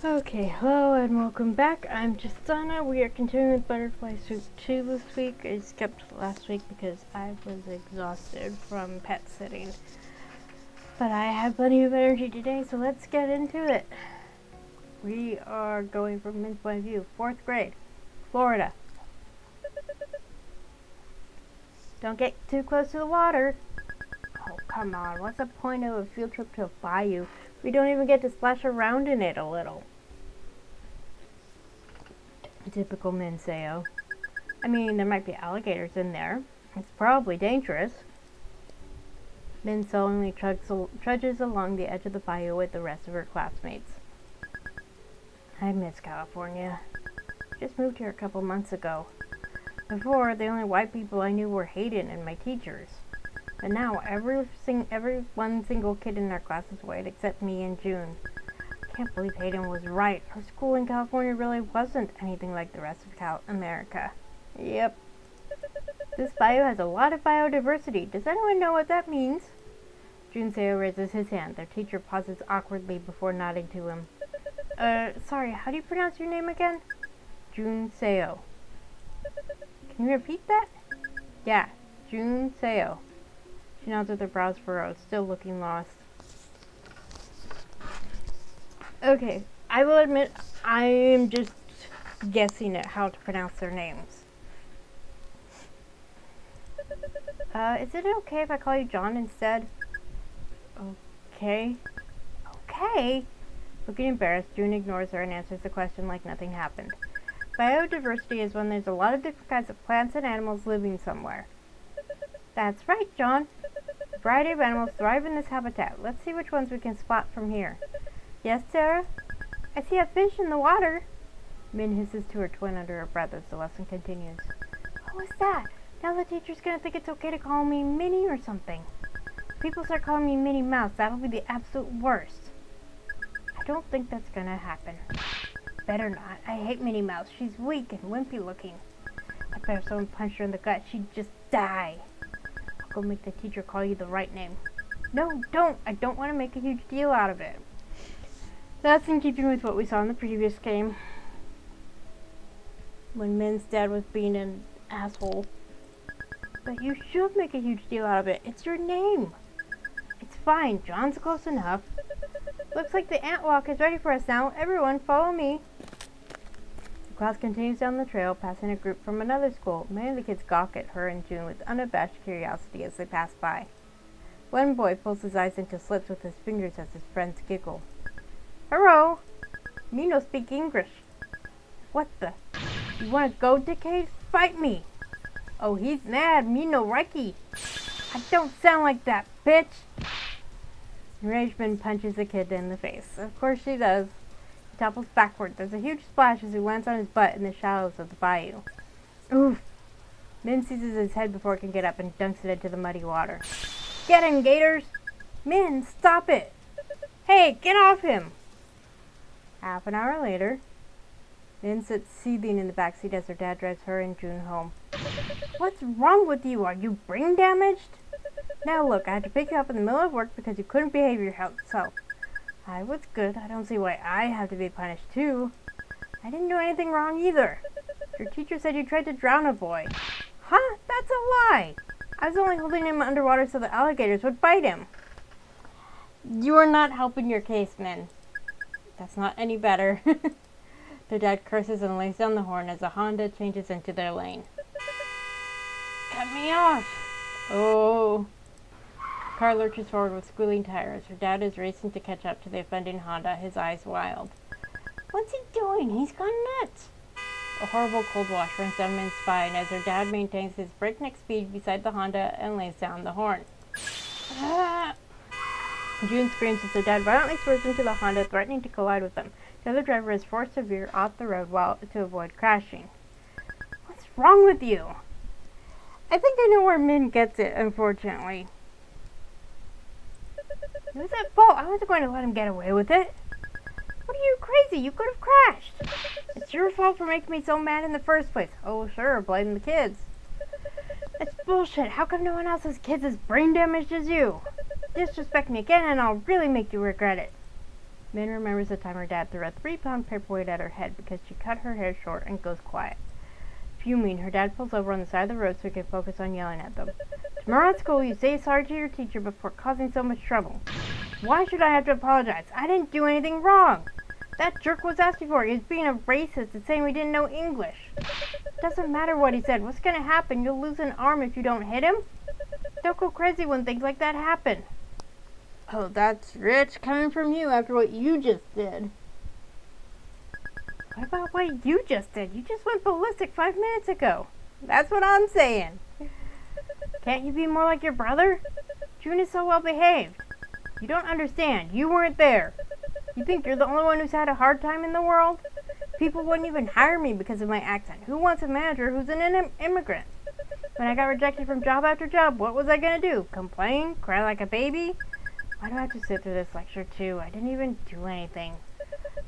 Okay, hello and welcome back. I'm Justana. We are continuing with Butterfly Soup 2 this week. I skipped last week because I was exhausted from pet sitting. But I have plenty of energy today, so let's get into it. We are going from Min's point of view. 4th grade, Florida. Don't get too close to the water. Oh, come on. What's the point of a field trip to a bayou? We don't even get to splash around in it a little. Typical Minseo. I mean, there might be alligators in there. It's probably dangerous. Min sullenly trudges along the edge of the bayou with the rest of her classmates. I miss California. Just moved here a couple months ago. Before, the only white people I knew were Hayden and my teachers. But now, every one single kid in our class is white except me and June. I can't believe Hayden was right. Our school in California really wasn't anything like the rest of America. Yep. This bayou has a lot of biodiversity. Does anyone know what that means? Junseo raises his hand. Their teacher pauses awkwardly before nodding to him. Sorry, how do you pronounce your name again? Junseo. Can you repeat that? Yeah, Junseo. She nods with her brows furrowed, still looking lost. Okay, I will admit I am just guessing at how to pronounce their names. Is it okay if I call you John instead? Okay. Okay? Looking embarrassed, June ignores her and answers the question like nothing happened. Biodiversity is when there's a lot of different kinds of plants and animals living somewhere. That's right, John. A variety of animals thrive in this habitat. Let's see which ones we can spot from here. Yes, Sarah? I see a fish in the water. Min hisses to her twin under her breath as the lesson continues. What was that? Now the teacher's gonna think it's okay to call me Minnie or something. If people start calling me Minnie Mouse, that'll be the absolute worst. I don't think that's gonna happen. Better not. I hate Minnie Mouse. She's weak and wimpy looking. I bet if someone punched her in the gut, she'd just die. I'll go make the teacher call you the right name. No, don't. I don't want to make a huge deal out of it. That's in keeping with what we saw in the previous game. When Min's dad was being an asshole. But you should make a huge deal out of it. It's your name. It's fine. John's close enough. Looks like the ant walk is ready for us now. Everyone, follow me. The class continues down the trail, passing a group from another school. Many of the kids gawk at her and June with unabashed curiosity as they pass by. One boy pulls his eyes into slits with his fingers as his friends giggle. Hello! Me no speak English. What the? You wanna go, dickhead? Fight me! Oh, he's mad. Me no Reiki. I don't sound like that, bitch! Enraged Min punches the kid in the face. Of course she does. He topples backward. There's a huge splash as he lands on his butt in the shallows of the bayou. Oof! Min seizes his head before it can get up and dunks it into the muddy water. Get him, gators! Min, stop it! Hey, get off him! Half an hour later, Min sits seething in the backseat as her dad drives her and June home. What's wrong with you? Are you brain damaged? Now look, I had to pick you up in the middle of work because you couldn't behave yourself. I was good. I don't see why I have to be punished too. I didn't do anything wrong either. Your teacher said you tried to drown a boy. Huh? That's a lie. I was only holding him underwater so the alligators would bite him. You are not helping your case, Min. That's not any better. Their dad curses and lays down the horn as the Honda changes into their lane. Cut me off! Oh. The car lurches forward with squealing tires. Her dad is racing to catch up to the offending Honda, his eyes wild. What's he doing? He's gone nuts! A horrible cold wash runs down Min's spine as her dad maintains his breakneck speed beside the Honda and lays down the horn. Ah! June screams as her dad violently swerves into the Honda, threatening to collide with them. The other driver is forced to veer off the road to avoid crashing. What's wrong with you? I think I know where Min gets it, unfortunately. It was at fault. I wasn't going to let him get away with it. What are you, crazy? You could have crashed. It's your fault for making me so mad in the first place. Oh, sure, blame the kids. It's bullshit. How come no one else's kids is brain damaged as you? Disrespect me again and I'll really make you regret it. Min remembers the time her dad threw a 3-pound paperweight at her head because she cut her hair short and goes quiet. Fuming, her dad pulls over on the side of the road so he can focus on yelling at them. Tomorrow at school, you say sorry to your teacher before causing so much trouble. Why should I have to apologize? I didn't do anything wrong. That jerk was asking for it. He was being a racist and saying we didn't know English. Doesn't matter what he said. What's going to happen? You'll lose an arm if you don't hit him. Don't go crazy when things like that happen. Oh, that's rich coming from you after what you just did. What about what you just did? You just went ballistic 5 minutes ago. That's what I'm saying. Can't you be more like your brother? June is so well behaved. You don't understand. You weren't there. You think you're the only one who's had a hard time in the world? People wouldn't even hire me because of my accent. Who wants a manager who's an immigrant? When I got rejected from job after job, what was I going to do? Complain? Cry like a baby? Why do I have to sit through this lecture too? I didn't even do anything.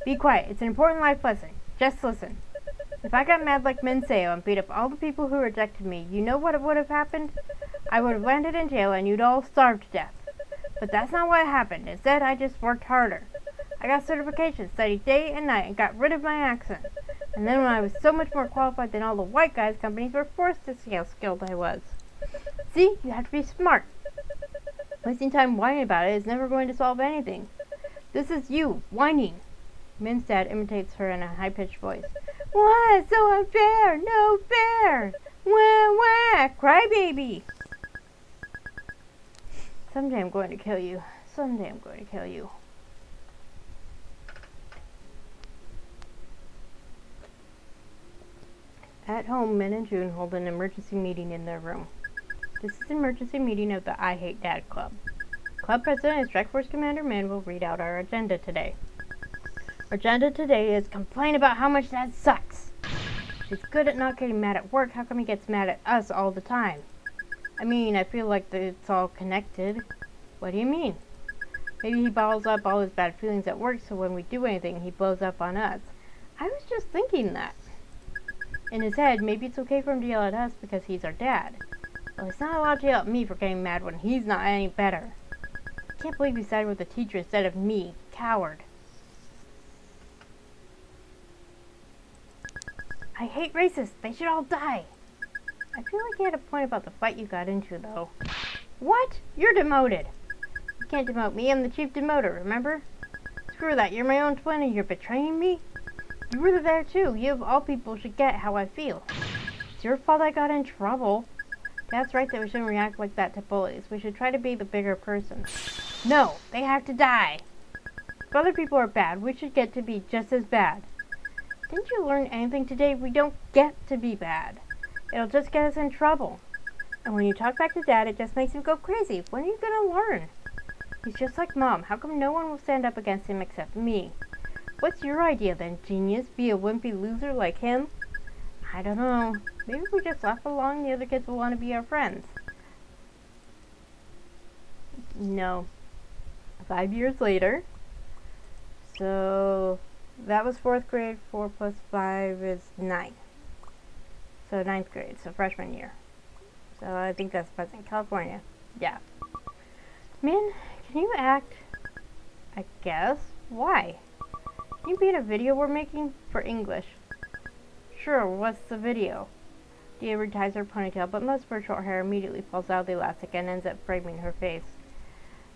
Be quiet. It's an important life lesson. Just listen. If I got mad like Minseo and beat up all the people who rejected me, you know what would have happened? I would have landed in jail and you'd all starve to death. But that's not what happened. Instead, I just worked harder. I got certifications, studied day and night, and got rid of my accent. And then when I was so much more qualified than all the white guys, companies were forced to see how skilled I was. See? You have to be smart. Wasting time whining about it is never going to solve anything. This is you, whining. Min's dad imitates her in a high-pitched voice. What? So unfair! No fair! Wah wah! Crybaby! Someday I'm going to kill you. Someday I'm going to kill you. At home, Min and June hold an emergency meeting in their room. This is an emergency meeting of the I Hate Dad Club. Club President and Strike Force Commander Min will read out our agenda today. Our agenda today is complain about how much Dad sucks. He's good at not getting mad at work. How come he gets mad at us all the time? I mean, I feel like it's all connected. What do you mean? Maybe he bottles up all his bad feelings at work so when we do anything, he blows up on us. I was just thinking that. In his head, maybe it's okay for him to yell at us because he's our dad. Well, he's not allowed to yell at me for getting mad when he's not any better. I can't believe he sided with the teacher instead of me. Coward. I hate racists. They should all die. I feel like you had a point about the fight you got into, though. What? You're demoted. You can't demote me. I'm the chief demoter, remember? Screw that. You're my own twin and you're betraying me? You were there, too. You of all people should get how I feel. It's your fault I got in trouble. Dad's right that we shouldn't react like that to bullies. We should try to be the bigger person. No, they have to die. If other people are bad, we should get to be just as bad. Didn't you learn anything today? We don't get to be bad. It'll just get us in trouble. And when you talk back to Dad, it just makes him go crazy. When are you going to learn? He's just like Mom. How come no one will stand up against him except me? What's your idea then, genius? Be a wimpy loser like him? I don't know. Maybe if we just laugh along, the other kids will want to be our friends. No. 5 years later. So that was 4th grade. 4 plus 5 is 9. So 9th grade, so freshman year. So I think that's President California. Yeah. Min, can you act? I guess. Why? Can you be in a video we're making? For English. Sure, what's the video? Dia reties her ponytail, but most of her short hair immediately falls out of the elastic and ends up framing her face.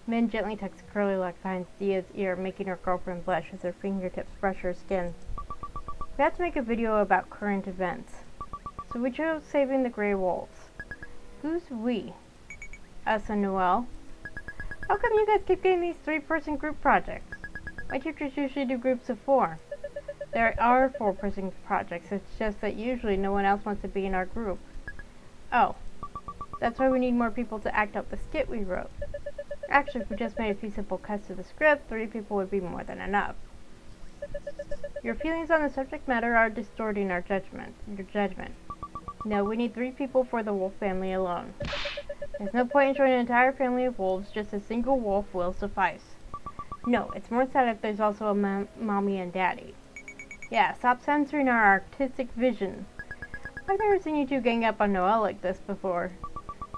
Min gently tucks a curly lock behind Dia's ear, making her girlfriend blush as her fingertips brush her skin. We have to make a video about current events, so we chose saving the gray wolves. Who's we? Us and Noelle. How come you guys keep getting these 3-person group projects? My teachers usually do groups of 4. There are 4-person projects, it's just that usually no one else wants to be in our group. Oh, that's why we need more people to act out the skit we wrote. Actually, if we just made a few simple cuts to the script, 3 people would be more than enough. Your feelings on the subject matter are distorting your judgment. No, we need 3 people for the wolf family alone. There's no point in showing an entire family of wolves, just a single wolf will suffice. No, it's more sad if there's also a mommy and daddy. Yeah, stop censoring our artistic vision. I've never seen you two gang up on Noelle like this before.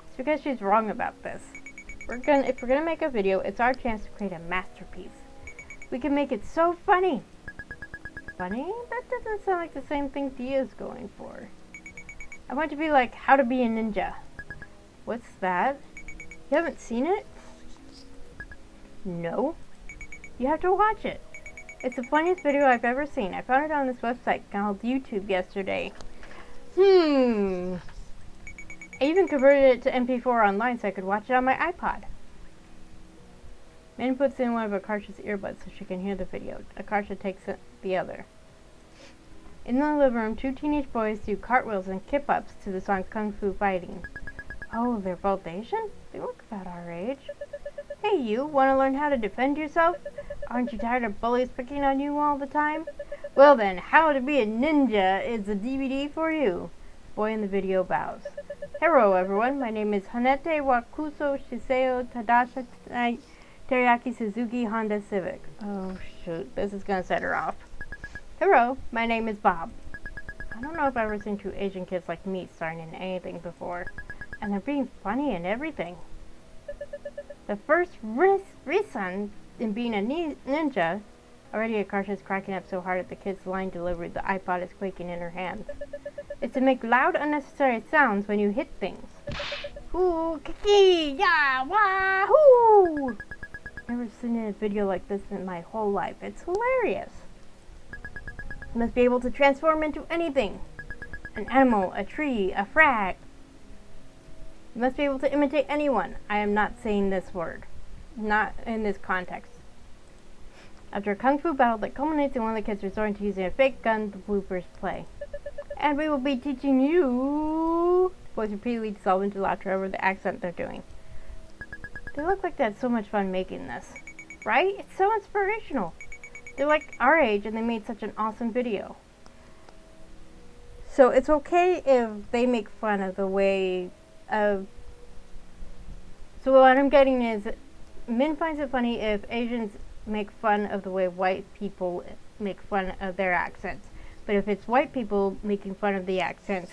It's because she's wrong about this. If we're gonna make a video, it's our chance to create a masterpiece. We can make it so funny. Funny? That doesn't sound like the same thing Dia's going for. I want to be like How to Be a Ninja. What's that? You haven't seen it? No. You have to watch it. It's the funniest video I've ever seen. I found it on this website called YouTube yesterday. I even converted it to MP4 online so I could watch it on my iPod. Min puts in one of Akarsha's earbuds so she can hear the video. Akarsha takes the other. In the living room, two teenage boys do cartwheels and kip-ups to the song Kung Fu Fighting. Oh, they're both Asian? They look about our age. Hey you, want to learn how to defend yourself? Aren't you tired of bullies picking on you all the time? Well then, How to Be a Ninja is a DVD for you. Boy in the video bows. Hello everyone, my name is Hanete Wakuso Shiseo Tadasha Teriyaki Suzuki Honda Civic. Oh shoot, this is gonna set her off. Hello, my name is Bob. I don't know if I've ever seen two Asian kids like me starring in anything before. And they're being funny and everything. The first reason in being a ninja, already Akarsha is cracking up so hard at the kid's line delivery the iPod is quaking in her hands. It's to make loud unnecessary sounds when you hit things. Ooh, kiki, ya, wahoo! Never seen a video like this in my whole life. It's hilarious. You must be able to transform into anything. An animal, a tree, a frog. You must be able to imitate anyone. I am not saying this word. Not in this context. After a kung fu battle that culminates in one of the kids resorting to using a fake gun, the bloopers play. And we will be teaching you... Boys repeatedly dissolve into laughter over the accent they're doing. They look like they had so much fun making this. Right? It's so inspirational. They're like our age and they made such an awesome video. So it's okay if they make fun of the way... So what I'm getting is, Min finds it funny if Asians make fun of the way white people make fun of their accents. But if it's white people making fun of the accents,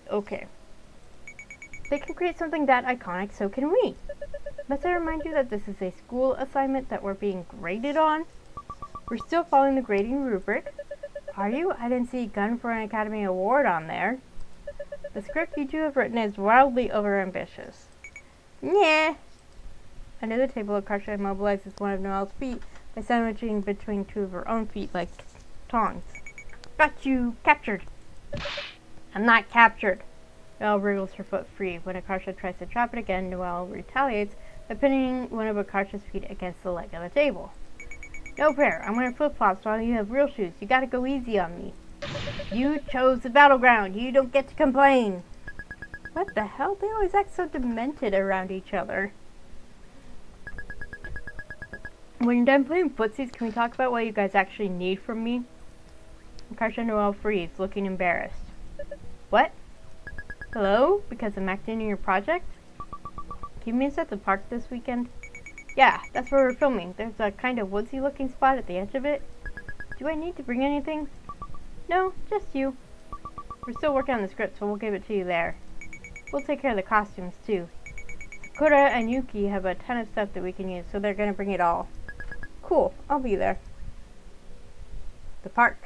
okay. They can create something that iconic, so can we. Must I remind you that this is a school assignment that we're being graded on? We're still following the grading rubric. Are you? I didn't see Gun for an Academy Award on there. The script you two have written is wildly overambitious. Yeah. Under the table, Akarsha immobilizes one of Noelle's feet by sandwiching between two of her own feet like tongs. Got you! Captured! I'm not captured! Noelle wriggles her foot free. When Akarsha tries to trap it again, Noelle retaliates by pinning one of Akarsha's feet against the leg of the table. No fair. I'm wearing flip-flops while you have real shoes. You gotta go easy on me. You chose the battleground. You don't get to complain. What the hell? They always act so demented around each other. When you're done playing footsies, can we talk about what you guys actually need from me? Akarsha and Noelle freeze, looking embarrassed. What? Hello? Because I'm acting in your project? Can you meet us at the park this weekend? Yeah, that's where we're filming. There's a kind of woodsy looking spot at the edge of it. Do I need to bring anything? No, just you. We're still working on the script, so we'll give it to you there. We'll take care of the costumes, too. Sakura and Yuki have a ton of stuff that we can use, so they're gonna bring it all. Cool, I'll be there. The park.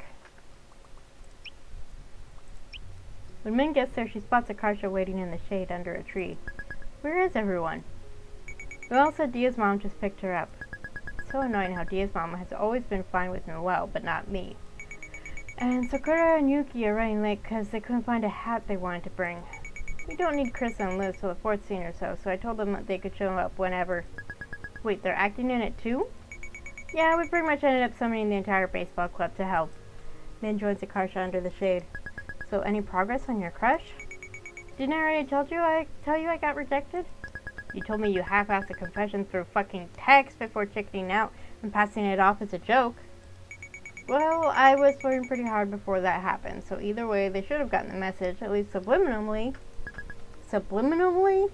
When Min gets there, she spots Akarsha waiting in the shade under a tree. Where is everyone? Noelle said Dia's mom just picked her up. It's so annoying how Dia's mom has always been fine with Noelle, but not me. And Sakura and Yuki are running late because they couldn't find a hat they wanted to bring. We don't need Chris and Liz till the 4th scene or so I told them that they could show up whenever. Wait, they're acting in it too? Yeah, we pretty much ended up summoning the entire baseball club to help. Min joins Akarsha under the shade. So, any progress on your crush? Didn't I already tell you I got rejected? You told me you half-assed a confession through fucking text before chickening out and passing it off as a joke. Well, I was flirting pretty hard before that happened, so either way, they should have gotten the message, at least subliminally. Subliminally?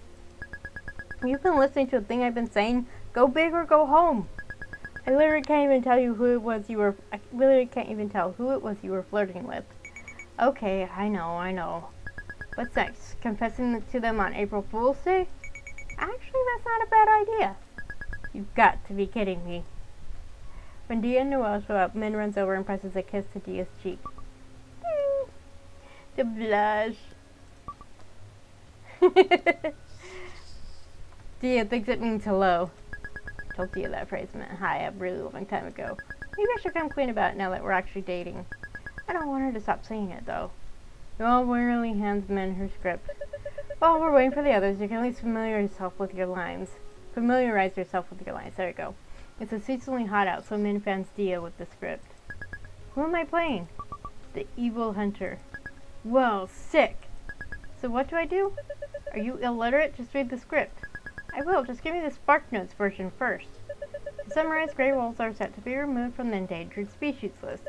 You've been listening to a thing I've been saying? Go big or go home. I literally can't even tell you who it was you were flirting with. Okay, I know. What's next? Confessing to them on April Fool's Day? Actually, that's not a bad idea. You've got to be kidding me. When Dia and Noelle show up, Min runs over and presses a kiss to Dia's cheek. The blush. Dia thinks it means hello. I told Dia that phrase meant hi a really long time ago. Maybe I should come clean about it now that we're actually dating. I don't want her to stop saying it, though. Noelle wearily hands Min her script. While we're waiting for the others, you can at least familiarize yourself with your lines. There you go. It's unceasingly hot out, so Min fans Dia with the script. Who am I playing? The evil hunter. Well, sick. So what do I do? Are you illiterate? Just read the script. I will. Just give me the Spark Notes version first. To summarize, gray wolves are set to be removed from the endangered species list.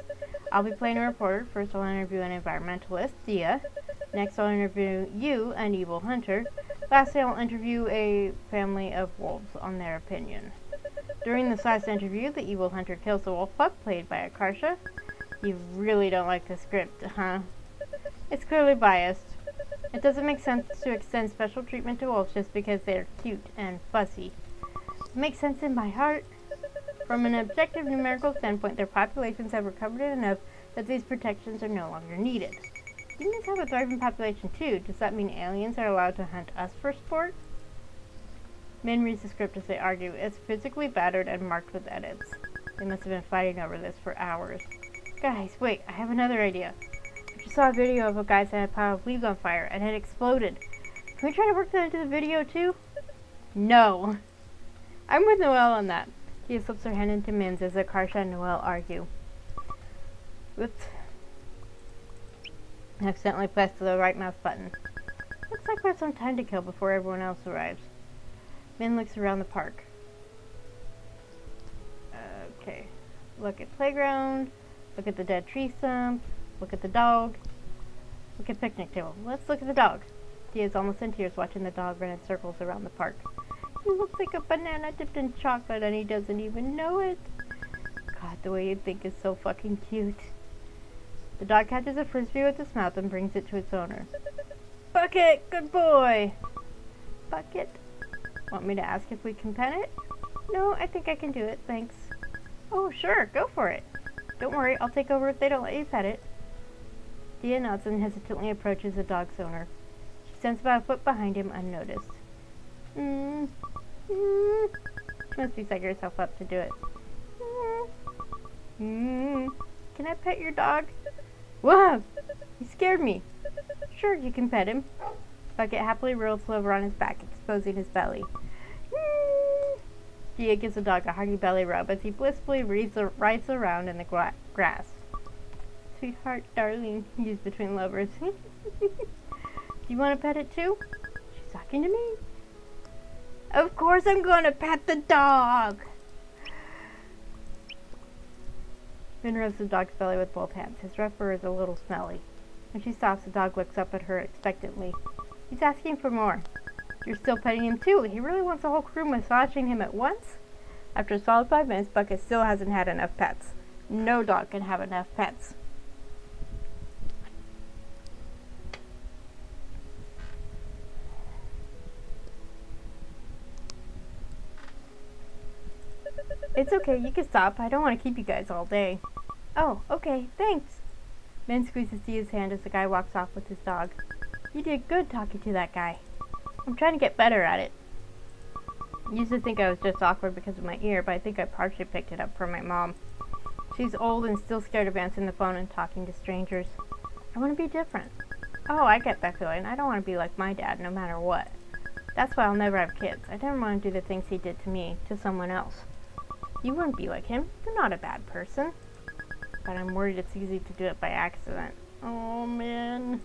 I'll be playing a reporter. First, I'll interview an environmentalist, Dia. Next, I'll interview you, an evil hunter. Lastly, I'll interview a family of wolves on their opinion. During this last interview, the evil hunter kills the wolf pup, played by Akarsha. You really don't like the script, huh? It's clearly biased. It doesn't make sense to extend special treatment to wolves just because they're cute and fuzzy. It makes sense in my heart. From an objective numerical standpoint, their populations have recovered enough that these protections are no longer needed. Humans have a thriving population too. Does that mean aliens are allowed to hunt us for sport? Min reads the script as they argue. It's physically battered and marked with edits. They must have been fighting over this for hours. Guys, wait, I have another idea. I just saw a video of a guy setting a pile of leaves on fire and it exploded. Can we try to work that into the video too? No. I'm with Noelle on that. Dia slips her hand into Min's as Akarsha and Noelle argue. Whoops. I accidentally pressed the right mouse button. Looks like we have some time to kill before everyone else arrives. Min looks around the park. Okay. Look at playground. Look at the dead tree stump. Look at the dog. Look at picnic table. Let's look at the dog. Dia's almost in tears watching the dog run in circles around the park. He looks like a banana dipped in chocolate and he doesn't even know it. God, the way you think is so fucking cute. The dog catches a frisbee with its mouth and brings it to its owner. Bucket! Good boy! Bucket? Want me to ask if we can pet it? No, I think I can do it, thanks. Oh, sure, go for it. Don't worry, I'll take over if they don't let you pet it. Dia nods and hesitantly approaches the dog's owner. She stands about a foot behind him, unnoticed. She must be psyching herself up to do it. Can I pet your dog? Whoa! He scared me. Sure, you can pet him. Bucket happily rolls over on his back, exposing his belly. Dia gives the dog a hearty belly rub as he blissfully rides around in the grass. Sweetheart, darling, used between lovers. Do you want to pet it too? She's talking to me. Of course I'm going to pet the dog. Min rubs the dog's belly with both hands. His rough fur is a little smelly. When she stops, the dog looks up at her expectantly. He's asking for more. You're still petting him too. He really wants the whole crew massaging him at once? After a solid 5 minutes, Bucket still hasn't had enough pets. No dog can have enough pets. It's okay, you can stop. I don't want to keep you guys all day. Oh, okay, thanks. Min squeezes Dia's hand as the guy walks off with his dog. You did good talking to that guy. I'm trying to get better at it. I used to think I was just awkward because of my ear, but I think I partially picked it up from my mom. She's old and still scared of answering the phone and talking to strangers. I want to be different. Oh, I get that feeling. I don't want to be like my dad no matter what. That's why I'll never have kids. I didn't want to do the things he did to me, to someone else. You wouldn't be like him. You're not a bad person. But I'm worried it's easy to do it by accident. Oh, man.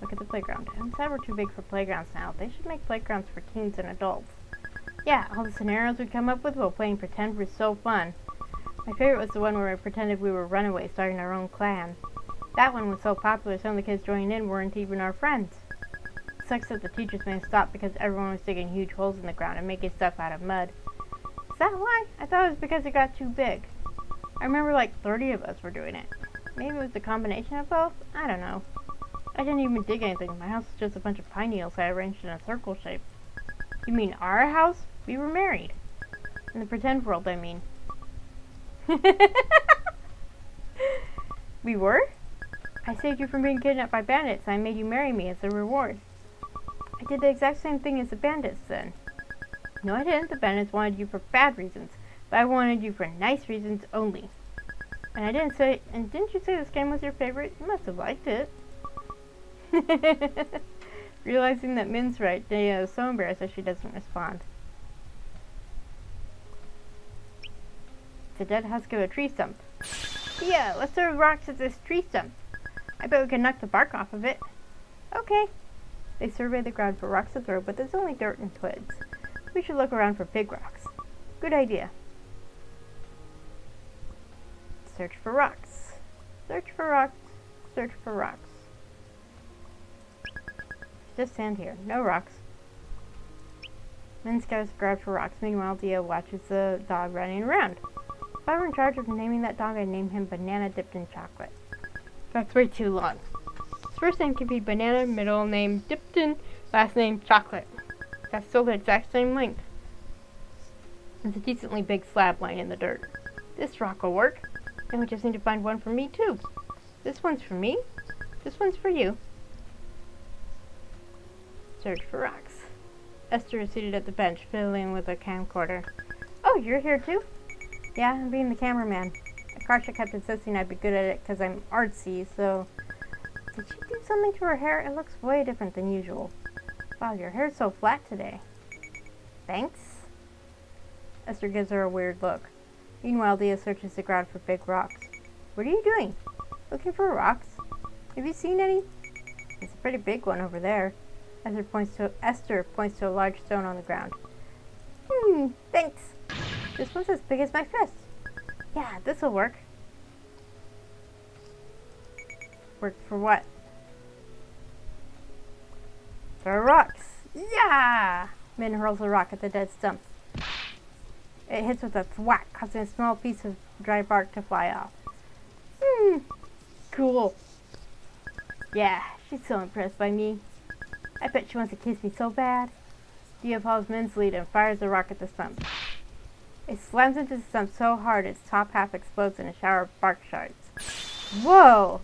Look at the playground. I'm sad we're too big for playgrounds now. They should make playgrounds for teens and adults. Yeah, all the scenarios we come up with while playing pretend were so fun. My favorite was the one where I pretended we were runaways starting our own clan. That one was so popular some of the kids joining in weren't even our friends. It sucks that the teachers made us stop because everyone was digging huge holes in the ground and making stuff out of mud. Is that why? I thought it was because it got too big. I remember like 30 of us were doing it. Maybe it was the combination of both? I don't know. I didn't even dig anything. My house was just a bunch of pine needles I arranged in a circle shape. You mean our house? We were married. In the pretend world, I mean. We were? I saved you from being kidnapped by bandits and I made you marry me as a reward. I did the exact same thing as the bandits then. No, I didn't. The bandits wanted you for bad reasons, but I wanted you for nice reasons only. And didn't you say this game was your favorite? You must have liked it. Realizing that Min's right, Dia is so embarrassed that she doesn't respond. It's a dead husk of a tree stump. Yeah, let's throw rocks at this tree stump. I bet we can knock the bark off of it. Okay. They survey the ground for rocks to throw, but there's only dirt and twigs. We should look around for big rocks. Good idea. Search for rocks. Search for rocks. Search for rocks. Just sand here. No rocks. Min scouts the ground for rocks. Meanwhile, Dia watches the dog running around. If I were in charge of naming that dog, I'd name him Banana Dipped in Chocolate. That's way too long. His first name could be Banana, middle name Dipped in, last name Chocolate. That's still the exact same length. There's a decently big slab lying in the dirt. This rock will work. And we just need to find one for me too. This one's for me. This one's for you. Search for rocks. Esther is seated at the bench, fiddling with a camcorder. Oh, you're here too? Yeah, I'm being the cameraman. Akarsha kept insisting I'd be good at it because I'm artsy, so... Did she do something to her hair? It looks way different than usual. Wow, your hair's so flat today. Thanks? Esther gives her a weird look. Meanwhile, Dia searches the ground for big rocks. What are you doing? Looking for rocks? Have you seen any? It's a pretty big one over there. Esther points to a large stone on the ground. Thanks. This one's as big as my fist. Yeah, this'll work. Work for what? Throw rocks. Yeah! Min hurls a rock at the dead stump. It hits with a thwack, causing a small piece of dry bark to fly off. Cool. Yeah, she's so impressed by me. I bet she wants to kiss me so bad. Dia follows Min's lead and fires a rock at the stump. It slams into the stump so hard its top half explodes in a shower of bark shards. Whoa!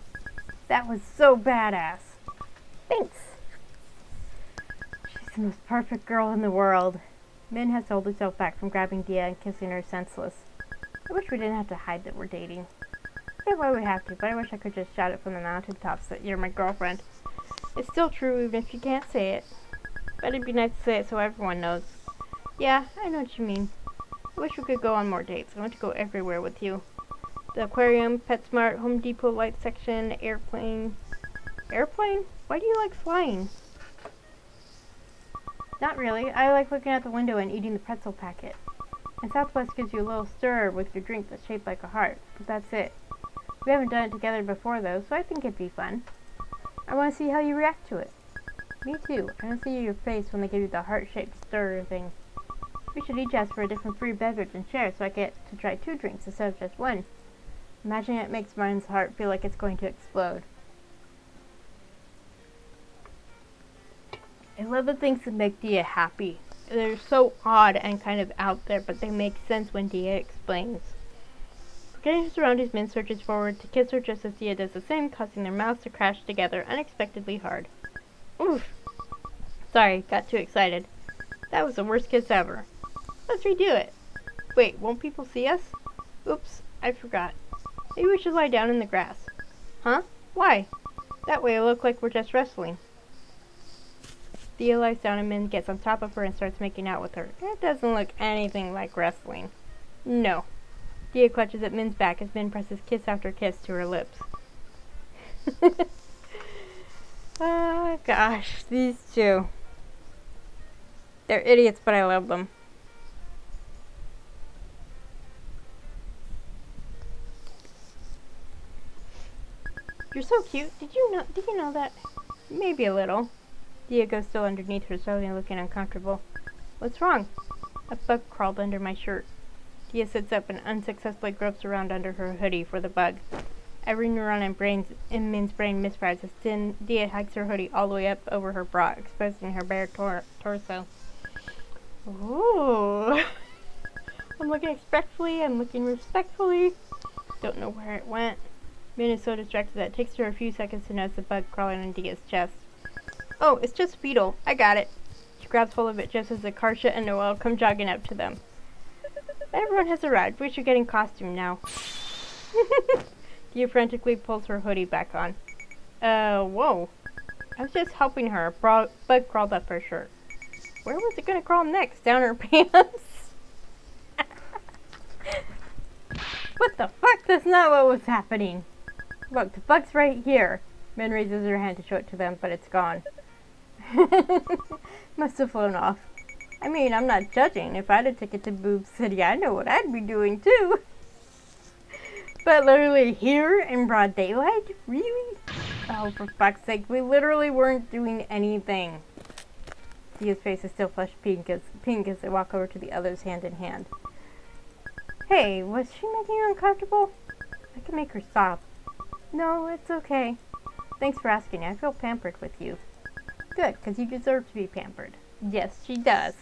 That was so badass. Thanks. She's the most perfect girl in the world. Min has to hold herself back from grabbing Dia and kissing her senseless. I wish we didn't have to hide that we're dating. Yeah, why we have to, but I wish I could just shout it from the mountaintops that you're my girlfriend. It's still true even if you can't say it. But it'd be nice to say it so everyone knows. Yeah, I know what you mean. I wish we could go on more dates. I want to go everywhere with you. The aquarium, PetSmart, Home Depot light section, airplane. Airplane? Why do you like flying? Not really. I like looking out the window and eating the pretzel packet. And Southwest gives you a little stir with your drink that's shaped like a heart. But that's it. We haven't done it together before though, so I think it'd be fun. I want to see how you react to it. Me too. I want to see your face when they give you the heart-shaped stir thing. We should each ask for a different free beverage and share so I get to try 2 drinks instead of just 1. Imagine it makes mine's heart feel like it's going to explode. I love the things that make Dia happy. They're so odd and kind of out there, but they make sense when Dia explains. Getting her surroundings, Min surges forward to kiss her just as Dia does the same, causing their mouths to crash together unexpectedly hard. Oof. Sorry, got too excited. That was the worst kiss ever. Let's redo it. Wait, won't people see us? Oops, I forgot. Maybe we should lie down in the grass. Huh? Why? That way it'll look like we're just wrestling. Dia lies down and Min gets on top of her and starts making out with her. It doesn't look anything like wrestling. No. Dia clutches at Min's back as Min presses kiss after kiss to her lips. Oh gosh, these two. They're idiots, but I love them. You're so cute. Did you know that? Maybe a little. Dia goes still underneath her, slowly looking uncomfortable. What's wrong? A bug crawled under my shirt. Dia sits up and unsuccessfully gropes around under her hoodie for the bug. Every neuron in Min's brain misfires as Dia hikes her hoodie all the way up over her bra, exposing her bare torso. Ooh. I'm looking respectfully, I'm looking respectfully. Don't know where it went. Min is so distracted that it takes her a few seconds to notice the bug crawling into his chest. Oh, it's just Beetle. I got it. She grabs hold of it just as Akarsha and Noelle come jogging up to them. Everyone has arrived. We should get in costume now. Dia frantically pulls her hoodie back on. Whoa. I was just helping her. Bug crawled up her shirt. Where was it gonna crawl next? Down her pants? What the fuck? That's not what was happening. Look, the bug's right here. Min raises her hand to show it to them, but it's gone. Must have flown off. I mean, I'm not judging. If I had a ticket to Boob City, I know what I'd be doing too. But literally here in broad daylight? Really? Oh, for fuck's sake, we literally weren't doing anything. Dia's face is still flushed pink as they walk over to the others hand in hand. Hey, was she making you uncomfortable? I can make her stop. No, it's okay. Thanks for asking. I feel pampered with you. Good, because you deserve to be pampered. Yes, she does.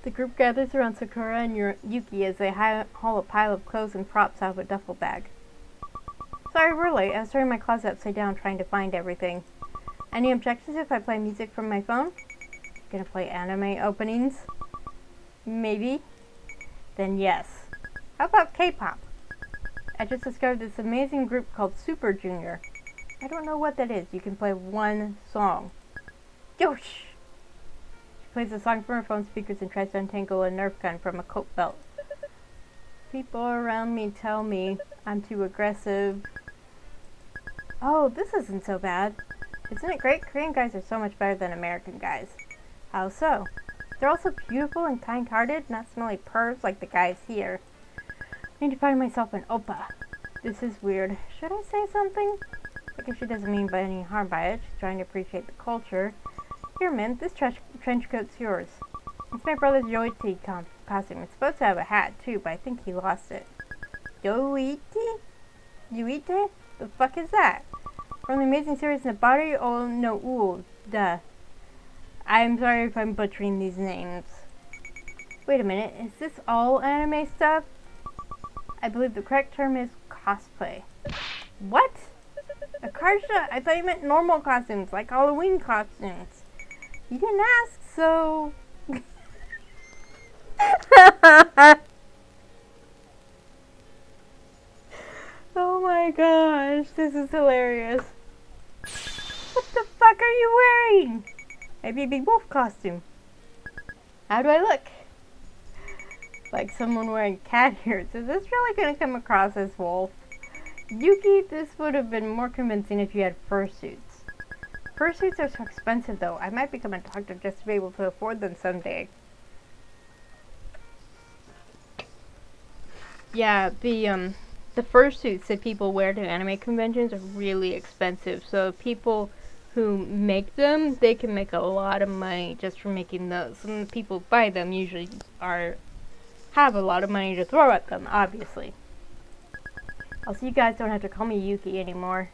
The group gathers around Sakura and Yuki as they haul a pile of clothes and props out of a duffel bag. Sorry we're late. I was turning my closet upside down trying to find everything. Any objections if I play music from my phone? Gonna play anime openings? Maybe? Then yes. How about K-pop? I just discovered this amazing group called Super Junior. I don't know what that is. You can play one song. Yosh! She plays a song from her phone speakers and tries to untangle a Nerf gun from a coat belt. People around me tell me I'm too aggressive. Oh, this isn't so bad. Isn't it great? Korean guys are so much better than American guys. How so? They're also beautiful and kind-hearted, not smelly pervs like the guys here. I need to find myself an oppa. This is weird. Should I say something? I guess she doesn't mean by any harm by it. She's trying to appreciate the culture. Here, Min, this trench coat's yours. It's my brother's Yoichi costume. It's supposed to have a hat, too, but I think he lost it. Yoichi? Yuite? The fuck is that? From the amazing series Nabari o no duh. I'm sorry if I'm butchering these names. Wait a minute, is this all anime stuff? I believe the correct term is cosplay. What? Akarsha, I thought you meant normal costumes, like Halloween costumes. You didn't ask, so... Oh my gosh, this is hilarious. What the fuck are you wearing? Maybe a big wolf costume. How do I look? Like someone wearing cat ears. Is this really going to come across as wolf? Yuki, this would have been more convincing if you had fursuits. Fursuits are so expensive though. I might become a doctor just to be able to afford them someday. Yeah, the fursuits that people wear to anime conventions are really expensive. So people who make them, they can make a lot of money just from making those. And the people who buy them usually have a lot of money to throw at them, obviously. Also, you guys don't have to call me Yuki anymore.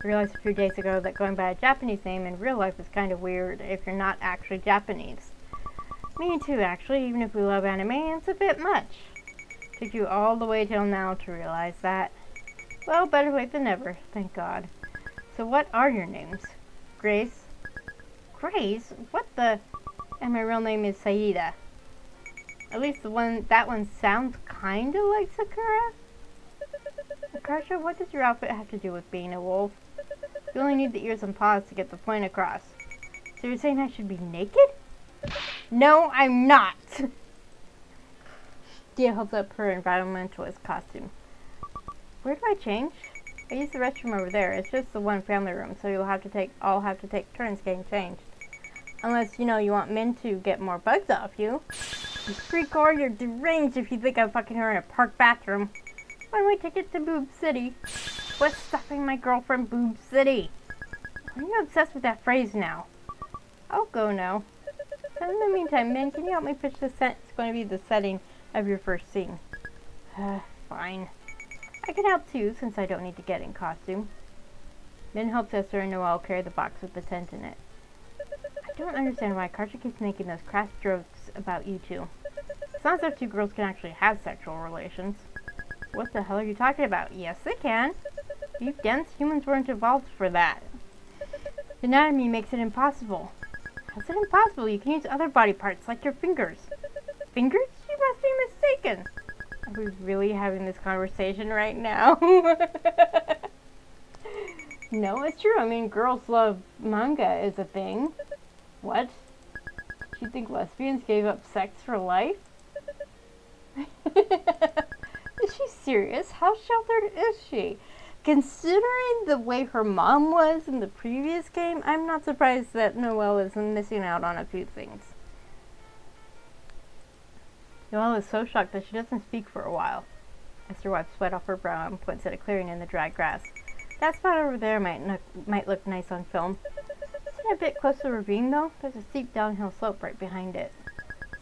I realized a few days ago that going by a Japanese name in real life is kind of weird if you're not actually Japanese. Me too, actually, even if we love anime, it's a bit much. Took you all the way till now to realize that. Well, better late than never, thank God. So what are your names? Grace? Grace? What the? And my real name is Saida. At least that one sounds kinda like Sakura. Akarsha, what does your outfit have to do with being a wolf? You only need the ears and paws to get the point across. So you're saying I should be naked? No, I'm not! Dia holds up her environmentalist costume. Where do I change? I use the restroom over there. It's just the one family room, so all have to take turns getting changed. Unless, you want Min to get more bugs off you. You freak or you're deranged if you think I'm fucking her in a park bathroom. Why don't we take it to Boob City? What's stopping my girlfriend Boob City? Are you obsessed with that phrase now? I'll go now. And in the meantime, Min, can you help me pitch the set? It's going to be the setting of your first scene. Fine. I can help too, since I don't need to get in costume. Min helps Esther and Noelle carry the box with the tent in it. I don't understand why Karcher keeps making those crass jokes about you two. It's not as if two girls can actually have sexual relations. What the hell are you talking about? Yes, they can. Are you dense? Humans weren't evolved for that. Anatomy makes it impossible. How's it impossible? You can use other body parts, like your fingers. Fingers? You must be mistaken. Are we really having this conversation right now? No, it's true. I mean, girls love manga is a thing. What? Do you think lesbians gave up sex for life? Is she serious? How sheltered is she? Considering the way her mom was in the previous game, I'm not surprised that Noelle is missing out on a few things. Noelle is so shocked that she doesn't speak for a while. Esther wipes sweat off her brow and points at a clearing in the dry grass. That spot over there might look nice on film. Isn't it a bit close to the ravine, though? There's a steep downhill slope right behind it.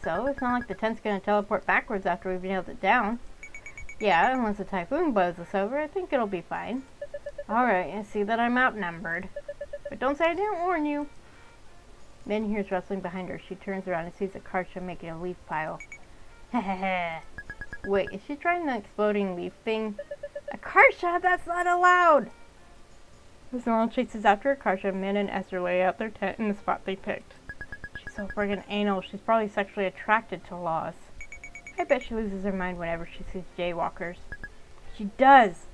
So, it's not like the tent's going to teleport backwards after we've nailed it down. Yeah, and once the typhoon blows us over, I think it'll be fine. Alright, I see that I'm outnumbered. But don't say I didn't warn you. Min hears rustling behind her. She turns around and sees a Karcher making a leaf pile. Hehehe. Wait, is she trying the exploding leaf thing? A Karcher? That's not allowed! As Noelle chases after a Karcher, Min and Esther lay out their tent in the spot they picked. She's so friggin' anal, she's probably sexually attracted to Lois. I bet she loses her mind whenever she sees jaywalkers. She does!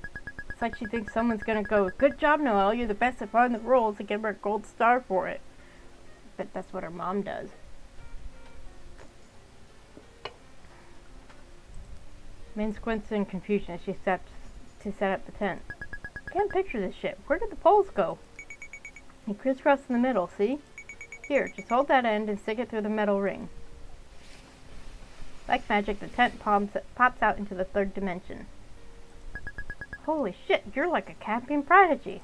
It's like she thinks someone's gonna go, "Good job, Noelle, you're the best at following the rules," and give her a gold star for it. But that's what her mom does. Min squints in confusion as she steps to set up the tent. I can't picture this shit. Where did the poles go? They crisscross in the middle, see? Here, just hold that end and stick it through the metal ring. Like magic, the tent pops out into the third dimension. Holy shit, you're like a camping prodigy.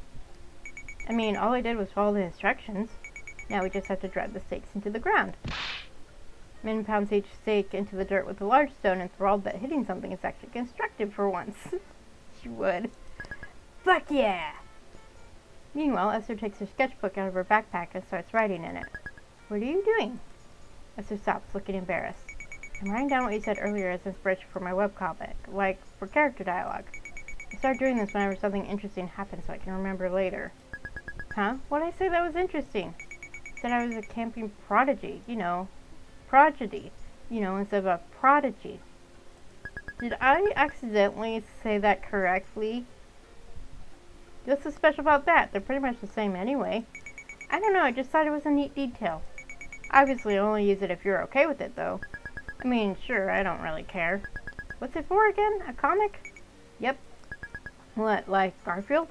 I mean, all I did was follow the instructions. Now we just have to drive the stakes into the ground. Min pounds each stake into the dirt with a large stone, enthralled that hitting something is actually constructive for once. She would. Fuck yeah! Meanwhile, Esther takes her sketchbook out of her backpack and starts writing in it. What are you doing? Esther stops, looking embarrassed. I'm writing down what you said earlier as inspiration for my webcomic, like for character dialogue. I start doing this whenever something interesting happens so I can remember later. Huh? What did I say that was interesting? I said I was a camping prodigy, prodigy, instead of a prodigy. Did I accidentally say that correctly? What's so special about that? They're pretty much the same anyway. I don't know, I just thought it was a neat detail. Obviously, I'll only use it if you're okay with it, though. I mean, sure, I don't really care. What's it for again? A comic? Yep. What, like Garfield?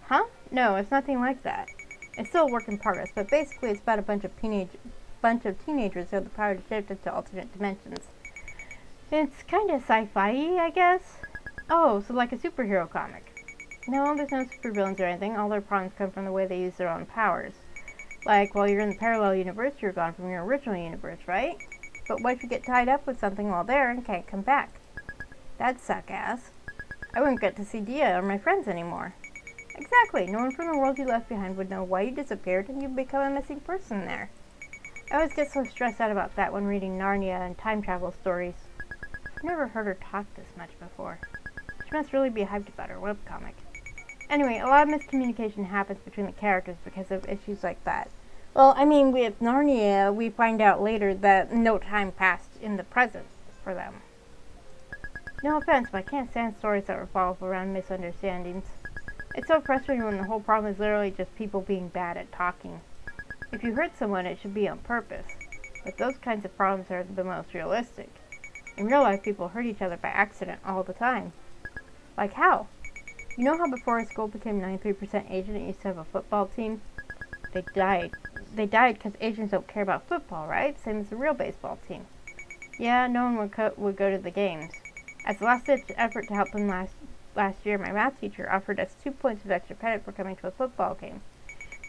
Huh? No, it's nothing like that. It's still a work in progress, but basically it's about a bunch of teenagers who have the power to shift into alternate dimensions. It's kind of sci-fi-y, I guess. Oh, so like a superhero comic. No, there's no supervillains or anything. All their problems come from the way they use their own powers. Like, while you're in the parallel universe, you're gone from your original universe, right? But what if you get tied up with something while there and can't come back? That'd suck ass. I wouldn't get to see Dia or my friends anymore. Exactly. No one from the world you left behind would know why you disappeared and you'd become a missing person there. I always get so stressed out about that when reading Narnia and time travel stories. I've never heard her talk this much before. She must really be hyped about her webcomic. Anyway, a lot of miscommunication happens between the characters because of issues like that. Well, I mean, with Narnia, we find out later that no time passed in the present for them. No offense, but I can't stand stories that revolve around misunderstandings. It's so frustrating when the whole problem is literally just people being bad at talking. If you hurt someone, it should be on purpose. But those kinds of problems are the most realistic. In real life, people hurt each other by accident all the time. Like how? You know how before our school became 93% Asian, it used to have a football team? They died. They died because Asians don't care about football, right? Same as the real baseball team. Yeah, no one would go to the games. As a last-ditch effort to help them last year, my math teacher offered us 2 points of extra credit for coming to a football game.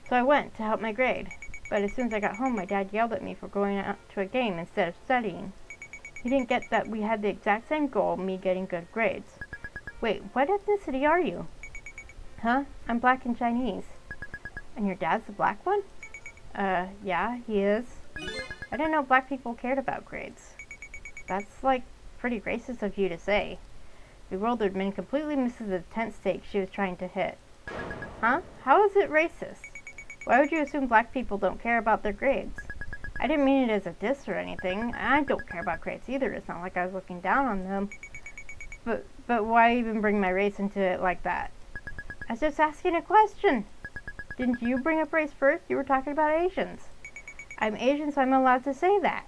So I went to help my grade. But as soon as I got home, my dad yelled at me for going out to a game instead of studying. He didn't get that we had the exact same goal, me getting good grades. Wait, what ethnicity are you? Huh? I'm black and Chinese. And your dad's the black one? Yeah, he is. I didn't know black people cared about grades. That's, like, pretty racist of you to say. Bewildered, Min completely misses the tent stake she was trying to hit. Huh? How is it racist? Why would you assume black people don't care about their grades? I didn't mean it as a diss or anything. I don't care about grades either. It's not like I was looking down on them. But why even bring my race into it like that? I was just asking a question. Didn't you bring up race first? You were talking about Asians. I'm Asian, so I'm allowed to say that.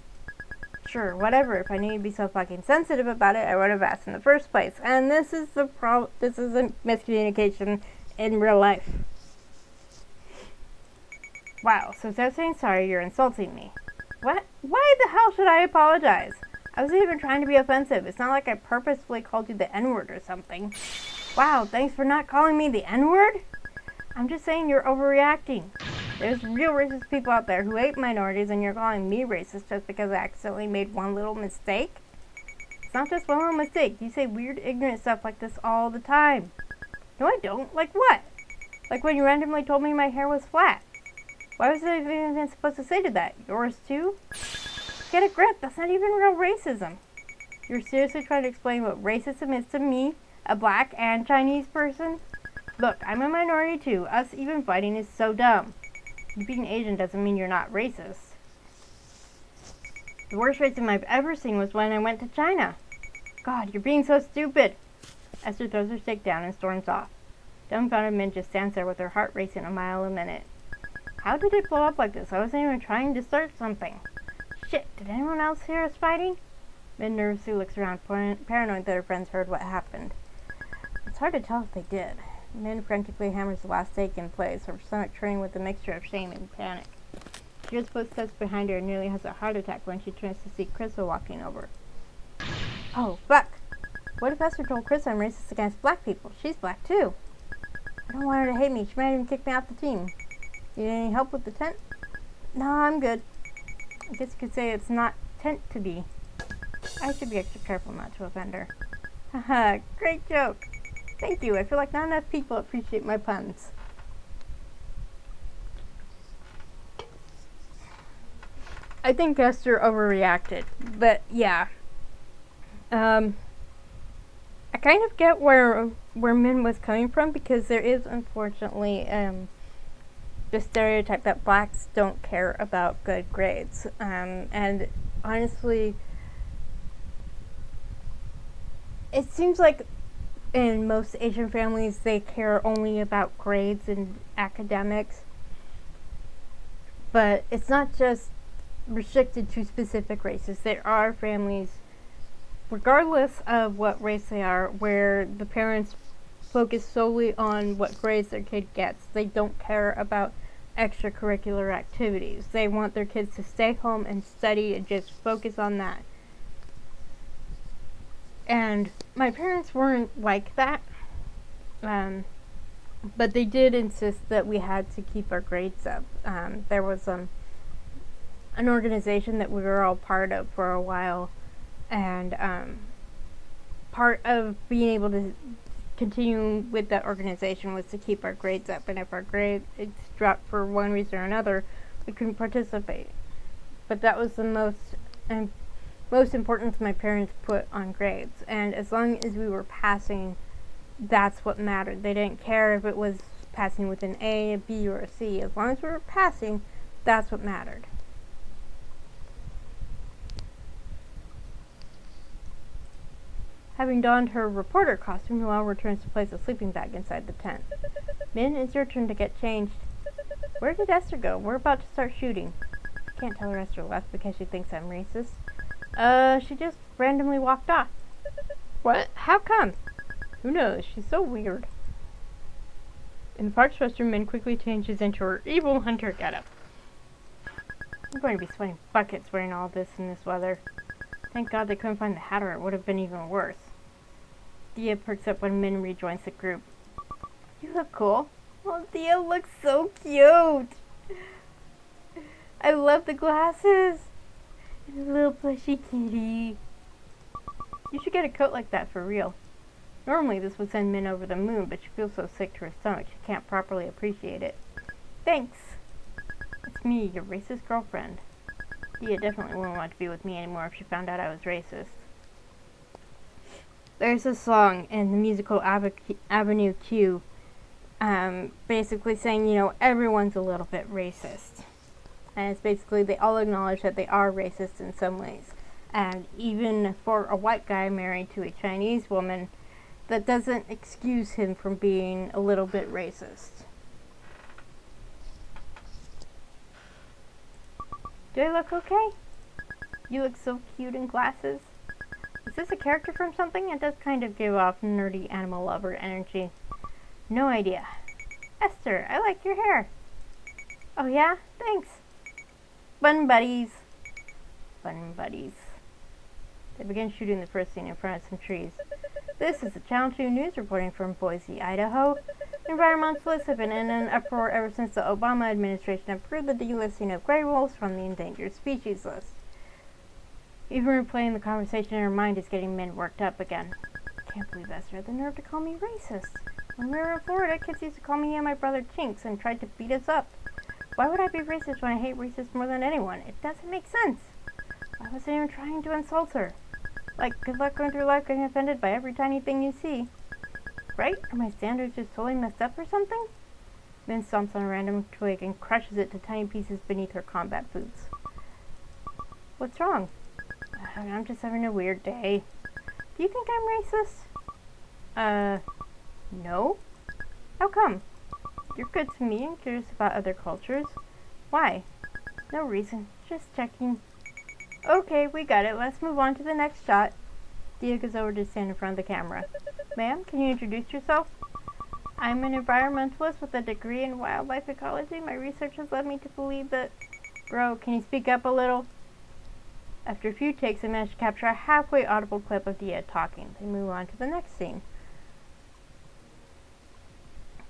Sure, whatever. If I needed to be so fucking sensitive about it, I would have asked in the first place. And this is the this is a miscommunication in real life. Wow, so instead of saying sorry, you're insulting me. What? Why the hell should I apologize? I wasn't even trying to be offensive. It's not like I purposefully called you the N-word or something. Wow, thanks for not calling me the N-word? I'm just saying you're overreacting. There's real racist people out there who hate minorities, and you're calling me racist just because I accidentally made one little mistake? It's not just one little mistake. You say weird, ignorant stuff like this all the time. No, I don't. Like what? Like when you randomly told me my hair was flat. Why was I even supposed to say to that? Yours too? Get a grip. That's not even real racism. You're seriously trying to explain what racism is to me, a black and Chinese person? Look, I'm a minority too. Us even fighting is so dumb. You being Asian doesn't mean you're not racist. The worst racism I've ever seen was when I went to China. God, you're being so stupid. Esther throws her stick down and storms off. Dumbfounded Min just stands there with her heart racing a mile a minute. How did it blow up like this? I wasn't even trying to start something. Shit, did anyone else hear us fighting? Min nervously looks around, paranoid that her friends heard what happened. It's hard to tell if they did. Min frantically hammers the last stake in place, her stomach churning with a mixture of shame and panic. She hears footsteps behind her and nearly has a heart attack when she turns to see Krista walking over. Oh, fuck! What if Esther told Krista I'm racist against black people? She's black too. I don't want her to hate me. She might even kick me off the team. Need any help with the tent? No, I'm good. I guess you could say it's not tent to be. I should be extra careful not to offend her. Haha, great joke. Thank you. I feel like not enough people appreciate my puns. I think Esther overreacted, but yeah. I kind of get where Min was coming from, because there is unfortunately the stereotype that blacks don't care about good grades, and honestly, it seems like in most Asian families they care only about grades and academics, but it's not just restricted to specific races. There are families, regardless of what race they are, where the parents focus solely on what grades their kid gets. They don't care about extracurricular activities. They want their kids to stay home and study and just focus on that. And my parents weren't like that, but they did insist that we had to keep our grades up. There was an organization that we were all part of for a while, and part of being able to continue with that organization was to keep our grades up, and if our grades dropped for one reason or another, we couldn't participate. But that was the most importance my parents put on grades, and as long as we were passing, that's what mattered. They didn't care if it was passing with an A, a B, or a C. As long as we were passing, that's what mattered. Having donned her reporter costume, Noelle returns to place a sleeping bag inside the tent. Min, it's your turn to get changed. Where did Esther go? We're about to start shooting. I can't tell her Esther left because she thinks I'm racist. She just randomly walked off. What? How come? Who knows? She's so weird. In the park's restroom, Min quickly changes into her evil hunter getup. I'm going to be sweating buckets wearing all this in this weather. Thank God they couldn't find the hat, or it would have been even worse. Thea perks up when Min rejoins the group. You look cool. Oh, Thea looks so cute. I love the glasses. And a little plushy kitty. You should get a coat like that for real. Normally this would send Min over the moon, but she feels so sick to her stomach she can't properly appreciate it. Thanks. It's me, your racist girlfriend. Dia definitely wouldn't want to be with me anymore if she found out I was racist. There's a song in the musical Avenue Q, basically saying, everyone's a little bit racist. And it's basically they all acknowledge that they are racist in some ways. And even for a white guy married to a Chinese woman, that doesn't excuse him from being a little bit racist. Do I look okay? You look so cute in glasses. Is this a character from something? It does kind of give off nerdy animal lover energy. No idea. Esther, I like your hair. Oh yeah? Thanks. Fun buddies. Fun buddies. They begin shooting the first scene in front of some trees. This is the Channel 2 news reporting from Boise, Idaho. Environmentalists have been in an uproar ever since the Obama administration approved the delisting of gray wolves from the endangered species list. Even replaying the conversation in her mind is getting men worked up again. I can't believe Esther had the nerve to call me racist. When we were in Florida, kids used to call me and my brother chinks and tried to beat us up. Why would I be racist when I hate racists more than anyone? It doesn't make sense. I wasn't even trying to insult her. Like, good luck going through life getting offended by every tiny thing you see. Right? Are my standards just totally messed up or something? Min stomps on a random twig and crushes it to tiny pieces beneath her combat boots. What's wrong? I'm just having a weird day. Do you think I'm racist? No. How come? You're good to me and curious about other cultures. Why? No reason. Just checking. Okay, we got it. Let's move on to the next shot. Dia goes over to stand in front of the camera. Ma'am, can you introduce yourself? I'm an environmentalist with a degree in wildlife ecology. My research has led me to believe that... Bro, can you speak up a little? After a few takes, I managed to capture a halfway audible clip of Dia talking. They move on to the next scene.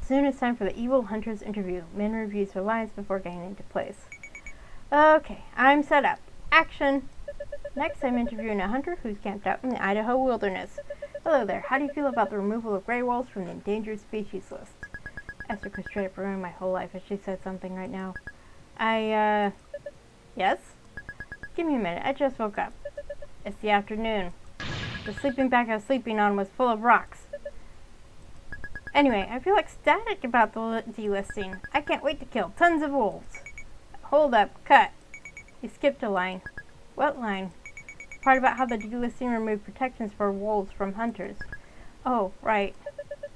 Soon it's time for the evil hunter's interview. Min reviews her lines before getting into place. Okay, I'm set up. Action! Next, I'm interviewing a hunter who's camped out in the Idaho wilderness. Hello there, how do you feel about the removal of gray wolves from the endangered species list? Esther could straight up ruin my whole life if she said something right now. Yes? Give me a minute, I just woke up. It's the afternoon. The sleeping bag I was sleeping on was full of rocks. Anyway, I feel ecstatic about the delisting. I can't wait to kill tons of wolves. Hold up, cut. You skipped a line. What line? Part about how the delisting removed protections for wolves from hunters. Oh, right.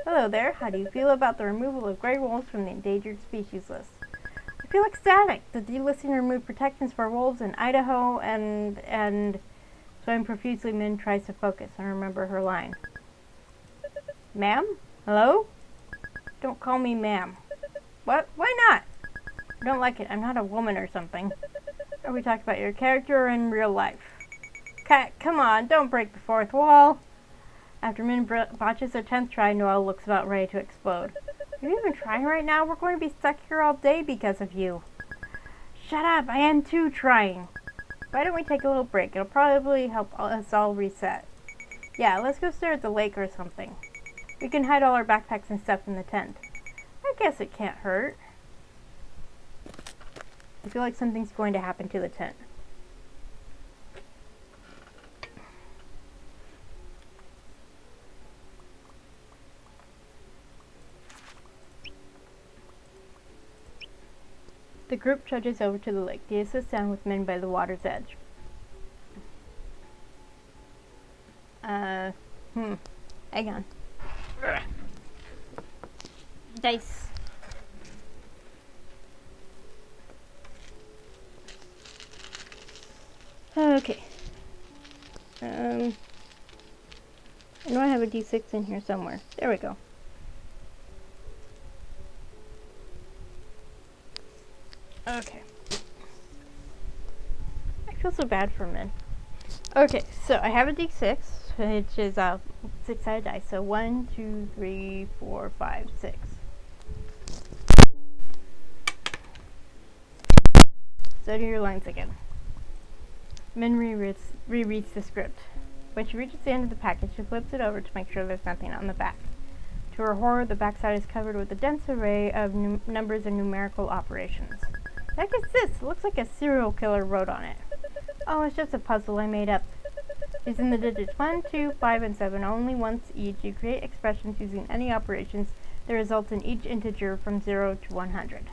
Hello there, how do you feel about the removal of gray wolves from the endangered species list? I feel ecstatic. The delisting removed protections for wolves in Idaho and... Swimming profusely, Min tries to focus and remember her line. Ma'am? Hello? Don't call me ma'am. What? Why not? I don't like it. I'm not a woman or something. Are we talking about your character or in real life? Cat, come on, don't break the fourth wall. After Min botches her 10th try, Noelle looks about ready to explode. Are you even trying right now? We're going to be stuck here all day because of you. Shut up, I am too trying. Why don't we take a little break? It'll probably help us all reset. Yeah, let's go stare at the lake or something. We can hide all our backpacks and stuff in the tent. I guess it can't hurt. I feel like something's going to happen to the tent. The group trudges over to the lake. Dia sits down with Min by the water's edge. Hang on. Dice. Okay. I know I have a D6 in here somewhere. There we go. Okay. I feel so bad for Min. Okay, so I have a D6, which is 6-sided dice. So 1, 2, 3, 4, 5, 6. So do your lines again. Min rereads the script. When she reaches the end of the package, she flips it over to make sure there's nothing on the back. To her horror, the backside is covered with a dense array of numbers and numerical operations. heck is this? It looks like a serial killer wrote on it. Oh, it's just a puzzle I made up. Using the digits 1, 2, 5, and 7 only once each, you create expressions using any operations that result in each integer from 0 to 100.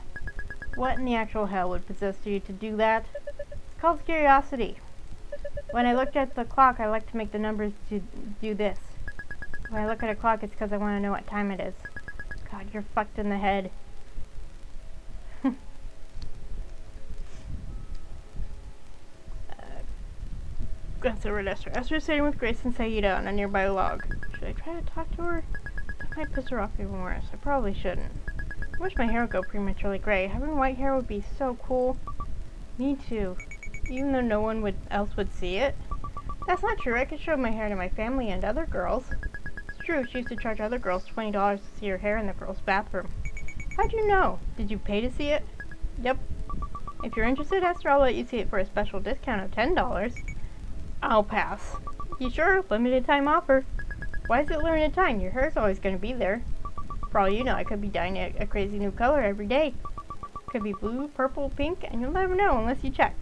What in the actual hell would possess you to do that? It's called curiosity. When I looked at the clock, I like to make the numbers to do this. When I look at a clock, it's because I want to know what time it is. God, you're fucked in the head. That's over to Esther. Esther's sitting with Grace and Saida on a nearby log. Should I try to talk to her? That might piss her off even worse. I probably shouldn't. I wish my hair would go prematurely gray. Having white hair would be so cool. Me too. Even though no one else would see it. That's not true. I could show my hair to my family and other girls. It's true. She used to charge other girls $20 to see her hair in the girls' bathroom. How'd you know? Did you pay to see it? Yep. If you're interested, Esther, I'll let you see it for a special discount of $10. I'll pass. You sure? Limited time offer. Why is it limited time? Your hair's always going to be there. For all you know, I could be dyeing it a crazy new color every day. Could be blue, purple, pink, and you'll never know unless you check.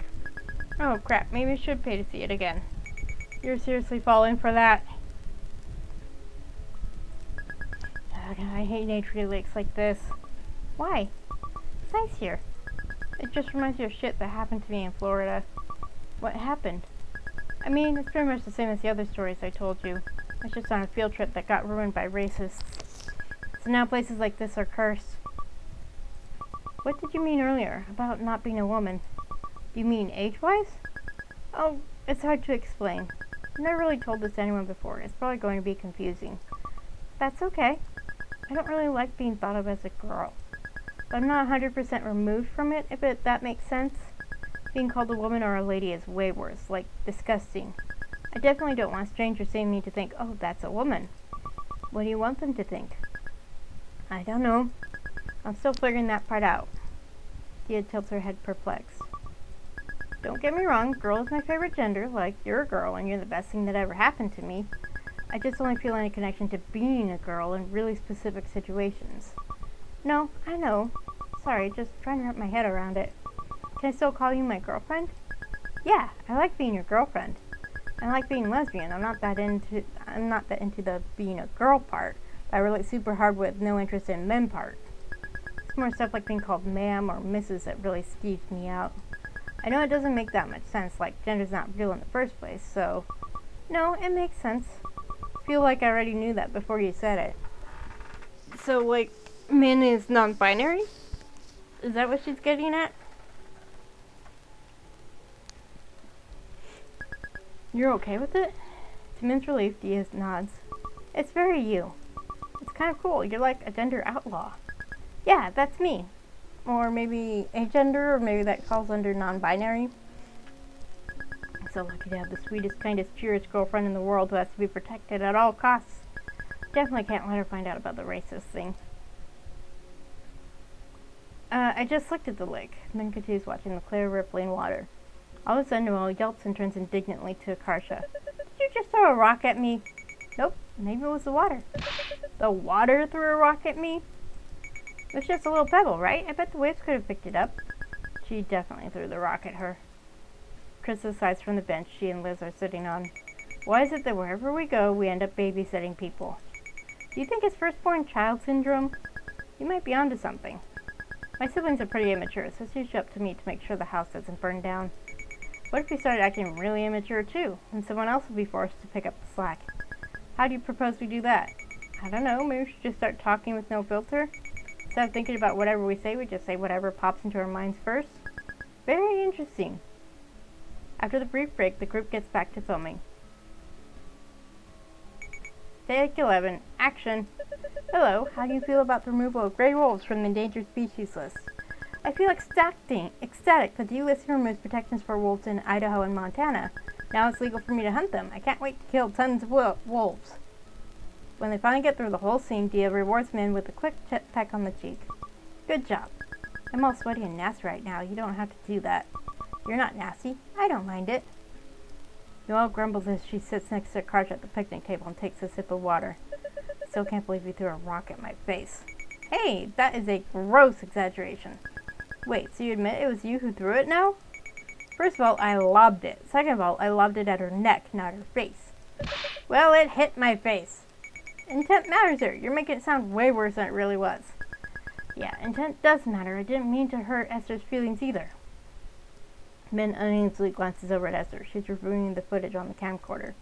Oh crap, maybe I should pay to see it again. You're seriously falling for that. I hate nature lakes like this. Why? It's nice here. It just reminds me of shit that happened to me in Florida. What happened? I mean, it's pretty much the same as the other stories I told you. It's just on a field trip that got ruined by racists. So now places like this are cursed. What did you mean earlier about not being a woman? Do you mean age-wise? Oh, it's hard to explain. I've never really told this to anyone before. It's probably going to be confusing. That's okay. I don't really like being thought of as a girl. But I'm not 100% removed from it, if that makes sense. Being called a woman or a lady is way worse, like disgusting. I definitely don't want strangers seeing me to think, oh, that's a woman. What do you want them to think? I don't know. I'm still figuring that part out. Dia tilts her head perplexed. Don't get me wrong, girl is my favorite gender, like you're a girl and you're the best thing that ever happened to me. I just only feel any connection to being a girl in really specific situations. No, I know. Sorry, just trying to wrap my head around it. Can I still call you my girlfriend? Yeah, I like being your girlfriend. I like being lesbian. I'm not that into the being a girl part, but I relate super hard with no interest in men part. It's more stuff like being called ma'am or Mrs. that really skeeves me out. I know it doesn't make that much sense, like gender's not real in the first place, so no, it makes sense. I feel like I already knew that before you said it. So, like, Min is non-binary? Is that what she's getting at? You're okay with it? To Min's relief, Dia nods. It's very you. It's kind of cool. You're like a gender outlaw. Yeah, that's me. Or maybe agender, or maybe that falls under non-binary. I'm so lucky to have the sweetest, kindest, purest girlfriend in the world who has to be protected at all costs. Definitely can't let her find out about the racist thing. I just looked at the lake. Min continues watching the clear, rippling water. All of a sudden, Noel yelps and turns indignantly to Akarsha. Did you just throw a rock at me? Nope, maybe it was the water. The water threw a rock at me? It was just a little pebble, right? I bet the waves could have picked it up. She definitely threw the rock at her. Chris sighs from the bench she and Liz are sitting on. Why is it that wherever we go, we end up babysitting people? Do you think it's firstborn child syndrome? You might be onto something. My siblings are pretty immature, so it's usually up to me to make sure the house doesn't burn down. What if we started acting really immature too, and someone else would be forced to pick up the slack? How do you propose we do that? I don't know, maybe we should just start talking with no filter? Instead of thinking about whatever we say, we just say whatever pops into our minds first? Very interesting. After the brief break, the group gets back to filming. Take 11. Action! Hello, how do you feel about the removal of gray wolves from the endangered species list? I feel ecstatic that the U.S. removes protections for wolves in Idaho and Montana. Now it's legal for me to hunt them. I can't wait to kill tons of wolves. When they finally get through the whole scene, Dia rewards Min with a quick peck on the cheek. Good job. I'm all sweaty and nasty right now. You don't have to do that. You're not nasty. I don't mind it. Noelle grumbles as she sits next to Akarsha at the picnic table and takes a sip of water. I still can't believe you threw a rock at my face. Hey, that is a gross exaggeration. Wait, so you admit it was you who threw it now? First of all, I lobbed it. Second of all, I lobbed it at her neck, not her face. Well, it hit my face. Intent matters here. You're making it sound way worse than it really was. Yeah, intent does matter. I didn't mean to hurt Esther's feelings either. Min uneasily glances over at Esther. She's reviewing the footage on the camcorder.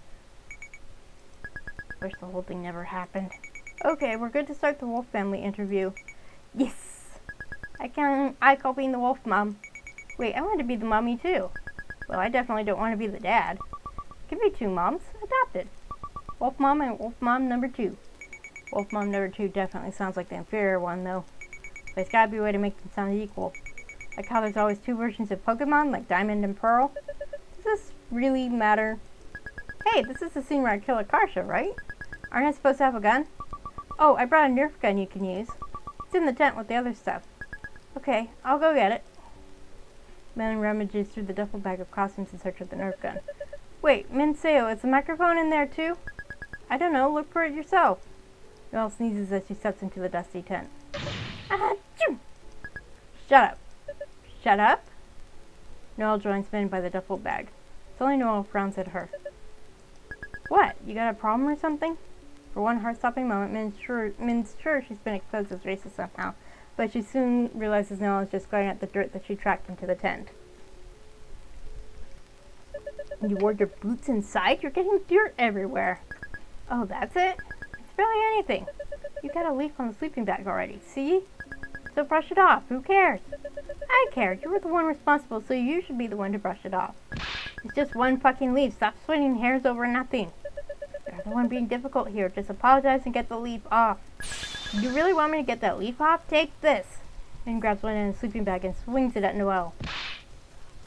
Wish the whole thing never happened. Okay, we're good to start the Wolf family interview. Yes! I call being the Wolf Mom. Wait, I want to be the mommy too. Well, I definitely don't want to be the dad. Give me 2 moms. Adopted. Wolf Mom and Wolf Mom number 2. Wolf Mom number 2 definitely sounds like the inferior one, though. There's gotta be a way to make them sound equal. Like how there's always 2 versions of Pokemon, like Diamond and Pearl. Does this really matter? Hey, this is the scene where I kill a car show, right? Aren't I supposed to have a gun? Oh, I brought a Nerf gun you can use. It's in the tent with the other stuff. Okay, I'll go get it. Min rummages through the duffel bag of costumes in search of the Nerf gun. Wait, Minseo, is the microphone in there too? I don't know, look for it yourself. Noelle sneezes as she steps into the dusty tent. Achoo! Shut up. Shut up? Noelle joins Min by the duffel bag. Suddenly Noelle frowns at her. What? You got a problem or something? For one heart-stopping moment, Min's sure she's been exposed as racist somehow, but she soon realizes Noelle is just glaring at the dirt that she tracked into the tent. You wore your boots inside? You're getting dirt everywhere. Oh, that's it? It's barely anything. You got a leaf on the sleeping bag already, see? So brush it off. Who cares? I care. You were the one responsible, so you should be the one to brush it off. It's just one fucking leaf. Stop splitting hairs over nothing. You're the one being difficult here. Just apologize and get the leaf off. You really want me to get that leaf off? Take this. Min grabs one in the sleeping bag and swings it at Noelle.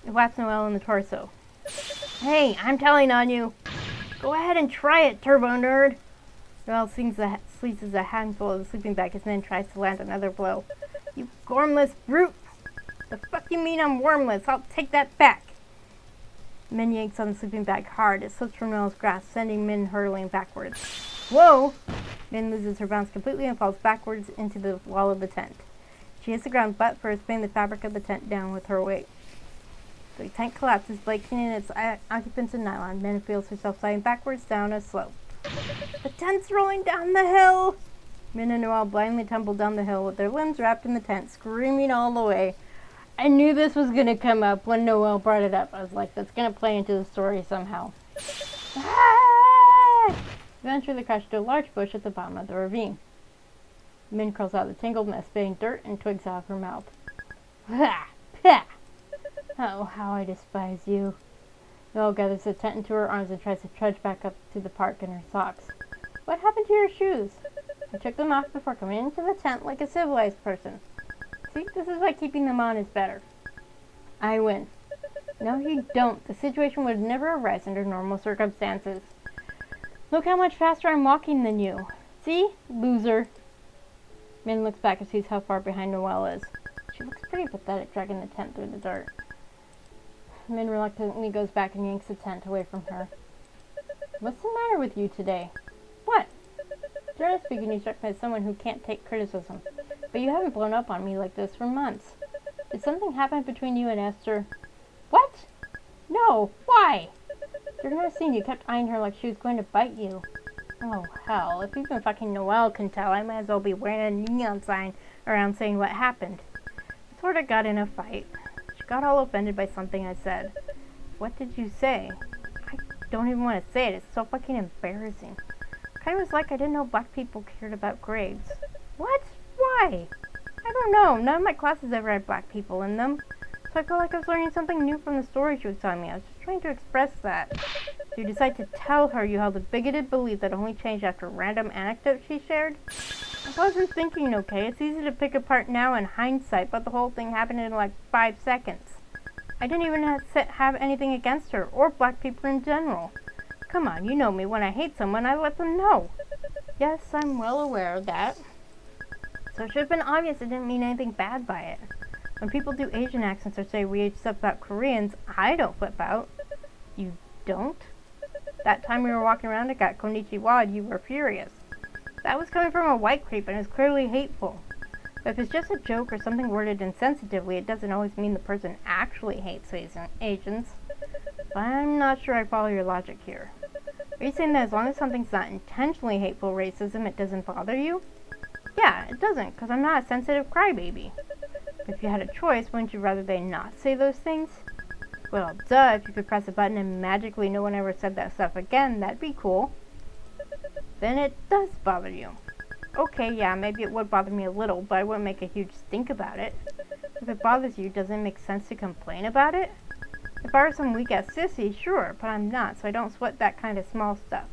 It whaps Noelle in the torso. Hey, I'm telling on you. Go ahead and try it, turbo nerd. Noelle seizes a handful of the sleeping bag as Min tries to land another blow. You gormless brute! The fuck you mean I'm wormless? I'll take that back. Min yanks on the sleeping bag hard. It slips from Noelle's grasp, sending Min hurtling backwards. Whoa! Min loses her balance completely and falls backwards into the wall of the tent. She hits the ground butt first, spinning the fabric of the tent down with her weight. The tent collapses, breaking in its occupants in nylon. Min feels herself sliding backwards down a slope. The tent's rolling down the hill! Min and Noelle blindly tumble down the hill with their limbs wrapped in the tent, screaming all the way. I knew this was going to come up when Noelle brought it up. I was like, that's going to play into the story somehow. Ah! Eventually they crash into a large bush at the bottom of the ravine. Min crawls out of the tangled mess, spitting dirt and twigs out of her mouth. Ha! Ha! Oh, how I despise you. Noelle gathers the tent into her arms and tries to trudge back up to the park in her socks. What happened to your shoes? I took them off before coming into the tent like a civilized person. See, this is why keeping them on is better. I win. No, you don't. The situation would never arise under normal circumstances. Look how much faster I'm walking than you. See? Loser. Min looks back and sees how far behind Noelle is. She looks pretty pathetic dragging the tent through the dirt. Min reluctantly goes back and yanks the tent away from her. What's the matter with you today? What? Generally speaking, you strike me as someone who can't take criticism. But you haven't blown up on me like this for months. Did something happen between you and Esther? What? No. Why? During our scene, you kept eyeing her like she was going to bite you. Oh, hell. If even fucking Noelle can tell, I might as well be wearing a neon sign around saying what happened. We sort of got in a fight. She got all offended by something I said. What did you say? I don't even want to say it. It's so fucking embarrassing. Kind of was like I didn't know black people cared about grades. What? Why? I don't know. None of my classes ever had black people in them. So I felt like I was learning something new from the story she was telling me. I was just trying to express that. You decide to tell her you held a bigoted belief that only changed after a random anecdote she shared? I wasn't thinking, okay? It's easy to pick apart now in hindsight, but the whole thing happened in like 5 seconds. I didn't even have anything against her, or black people in general. Come on, you know me. When I hate someone, I let them know. Yes, I'm well aware of that. So it should have been obvious it didn't mean anything bad by it. When people do Asian accents or say weird stuff about Koreans, I don't flip out. You don't? That time we were walking around and got konnichiwa, you were furious. That was coming from a white creep and is clearly hateful. But if it's just a joke or something worded insensitively, it doesn't always mean the person actually hates Asians. But I'm not sure I follow your logic here. Are you saying that as long as something's not intentionally hateful racism, it doesn't bother you? Yeah, it doesn't, because I'm not a sensitive crybaby. If you had a choice, wouldn't you rather they not say those things? Well, duh, if you could press a button and magically no one ever said that stuff again, that'd be cool. Then it does bother you. Okay, yeah, maybe it would bother me a little, but I wouldn't make a huge stink about it. If it bothers you, doesn't it make sense to complain about it? If I were some weak-ass sissy, sure, but I'm not, so I don't sweat that kind of small stuff.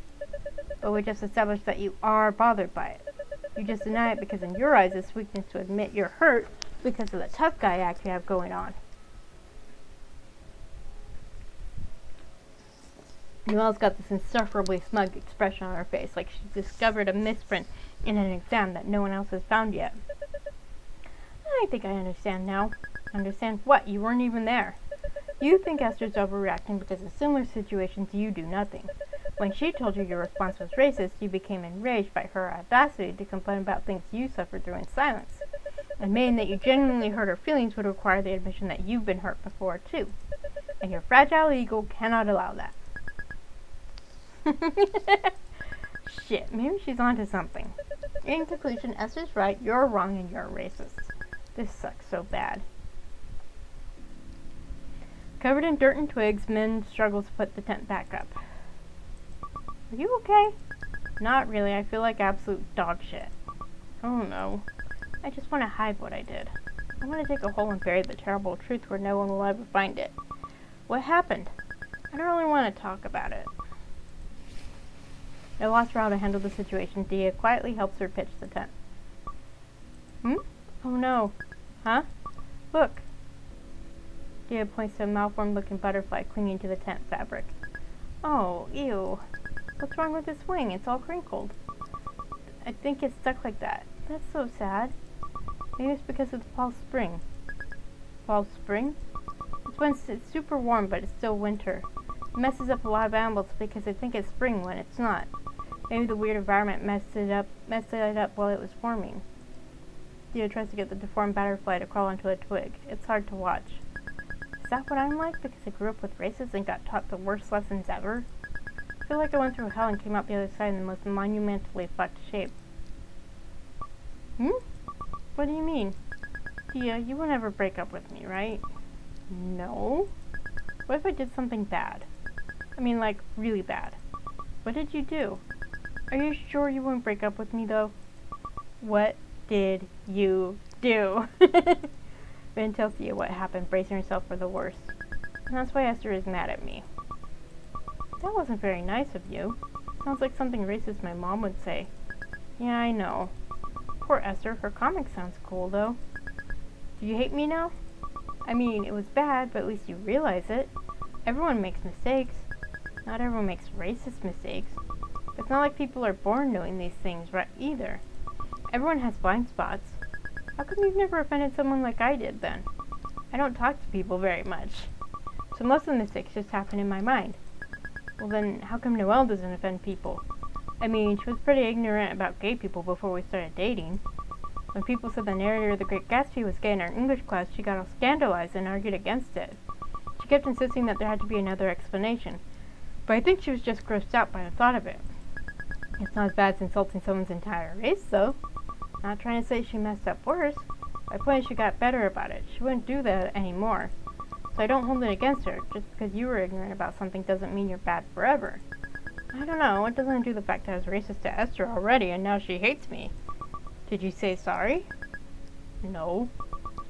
But we just established that you are bothered by it. You just deny it because in your eyes it's weakness to admit you're hurt because of the tough guy act you have going on. Noelle's got this insufferably smug expression on her face, like she's discovered a misprint in an exam that no one else has found yet. I think I understand now. Understand what? You weren't even there. You think Esther's overreacting because in similar situations you do nothing. When she told you your response was racist, you became enraged by her audacity to complain about things you suffered through in silence. Admitting that you genuinely hurt her feelings would require the admission that you've been hurt before, too. And your fragile ego cannot allow that. Shit, maybe she's onto something. In conclusion, Esther's right, you're wrong, and you're racist. This sucks so bad. Covered in dirt and twigs, Min struggles to put the tent back up. Are you okay? Not really, I feel like absolute dog shit. Oh no. I just want to hide what I did. I want to dig a hole and bury the terrible truth where no one will ever find it. What happened? I don't really want to talk about it. No loss for how to handle the situation. Dia quietly helps her pitch the tent. Oh no. Huh? Look. Dia points to a malformed-looking butterfly clinging to the tent fabric. Oh, ew. What's wrong with this wing? It's all crinkled. I think it's stuck like that. That's so sad. Maybe it's because of the fall spring. Fall spring? It's when it's super warm, but it's still winter. It messes up a lot of animals because they think it's spring when it's not. Maybe the weird environment messed it up while it was forming. Dia tries to get the deformed butterfly to crawl onto a twig. It's hard to watch. Is that what I'm like because I grew up with racists and got taught the worst lessons ever? I feel like I went through hell and came out the other side in the most monumentally fucked shape. What do you mean? Dia, you will never break up with me, right? No. What if I did something bad? I mean, like, really bad. What did you do? Are you sure you won't break up with me, though? What did you do? Min tells Dia what happened, bracing herself for the worst. And that's why Esther is mad at me. That wasn't very nice of you. Sounds like something racist my mom would say. Yeah, I know. Poor Esther, her comic sounds cool, though. Do you hate me now? I mean, it was bad, but at least you realize it. Everyone makes mistakes. Not everyone makes racist mistakes. But it's not like people are born knowing these things, right, either. Everyone has blind spots. How come you've never offended someone like I did, then? I don't talk to people very much. So most of the mistakes just happen in my mind. Well then, how come Noelle doesn't offend people? I mean, she was pretty ignorant about gay people before we started dating. When people said the narrator of The Great Gatsby was gay in our English class, she got all scandalized and argued against it. She kept insisting that there had to be another explanation. But I think she was just grossed out by the thought of it. It's not as bad as insulting someone's entire race, though. Not trying to say she messed up worse. My point is she got better about it. She wouldn't do that anymore. So I don't hold it against her. Just because you were ignorant about something doesn't mean you're bad forever. I don't know. It doesn't do the fact that I was racist to Esther already and now she hates me. Did you say sorry? No.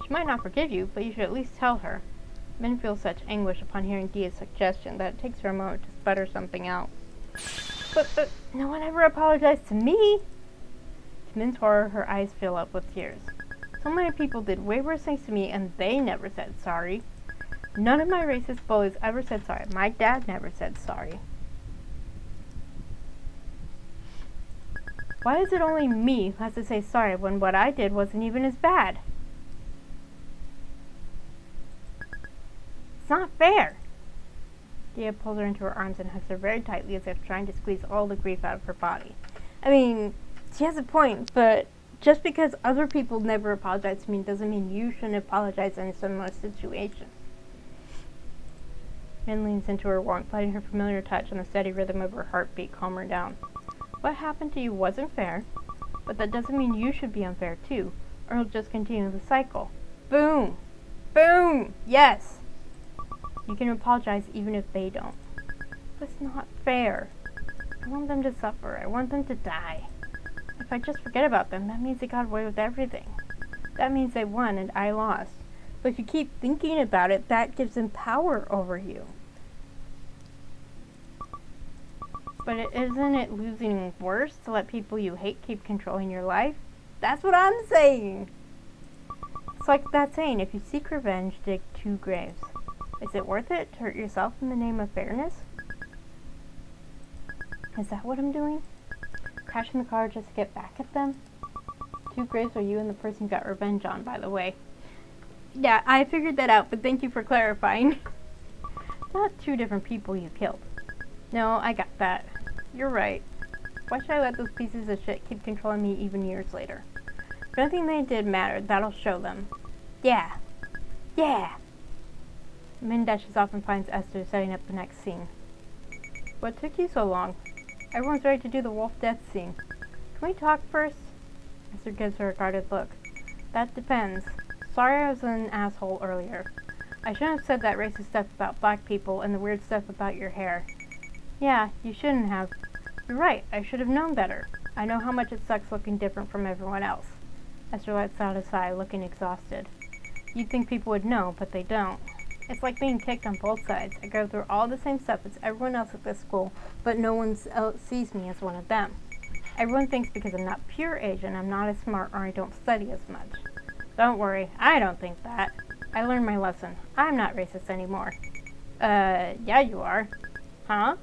She might not forgive you, but you should at least tell her. Min feels such anguish upon hearing Dia's suggestion that it takes her a moment to sputter something out. But no one ever apologized to me! To Min's horror, her eyes fill up with tears. So many people did way worse things to me and they never said sorry. None of my racist bullies ever said sorry. My dad never said sorry. Why is it only me who has to say sorry when what I did wasn't even as bad? It's not fair. Dia pulls her into her arms and hugs her very tightly as if trying to squeeze all the grief out of her body. I mean, she has a point, but Just because other people never apologize to me doesn't mean you shouldn't apologize in a similar situation. Min leans into her warmth, letting her familiar touch and the steady rhythm of her heartbeat calm her down. What happened to you wasn't fair, but that doesn't mean you should be unfair too, or it'll just continue the cycle. Boom! Boom! Yes! You can apologize even if they don't. But it's not fair. I want them to suffer. I want them to die. If I just forget about them, that means they got away with everything. That means they won and I lost. But if you keep thinking about it, that gives them power over you. But isn't it losing worse to let people you hate keep controlling your life? That's what I'm saying. It's like that saying, if you seek revenge, dig 2 graves. Is it worth it to hurt yourself in the name of fairness? Is that what I'm doing? Crashing the car just to get back at them? 2 graves are you and the person you got revenge on, by the way. Yeah, I figured that out, but thank you for clarifying. Not 2 different people you killed. No, I got that. You're right. Why should I let those pieces of shit keep controlling me even years later? If anything they did mattered, that'll show them. Yeah. Yeah! Min dashes off and finds Esther setting up the next scene. What took you so long? Everyone's ready to do the wolf death scene. Can we talk first? Esther gives her a guarded look. That depends. Sorry I was an asshole earlier. I shouldn't have said that racist stuff about black people and the weird stuff about your hair. Yeah, you shouldn't have. You're right, I should have known better. I know how much it sucks looking different from everyone else. Esther lets out a sigh, looking exhausted. You'd think people would know, but they don't. It's like being kicked on both sides. I go through all the same stuff as everyone else at this school, but no one sees me as one of them. Everyone thinks because I'm not pure Asian, I'm not as smart or I don't study as much. Don't worry, I don't think that. I learned my lesson. I'm not racist anymore. Yeah you are. Huh?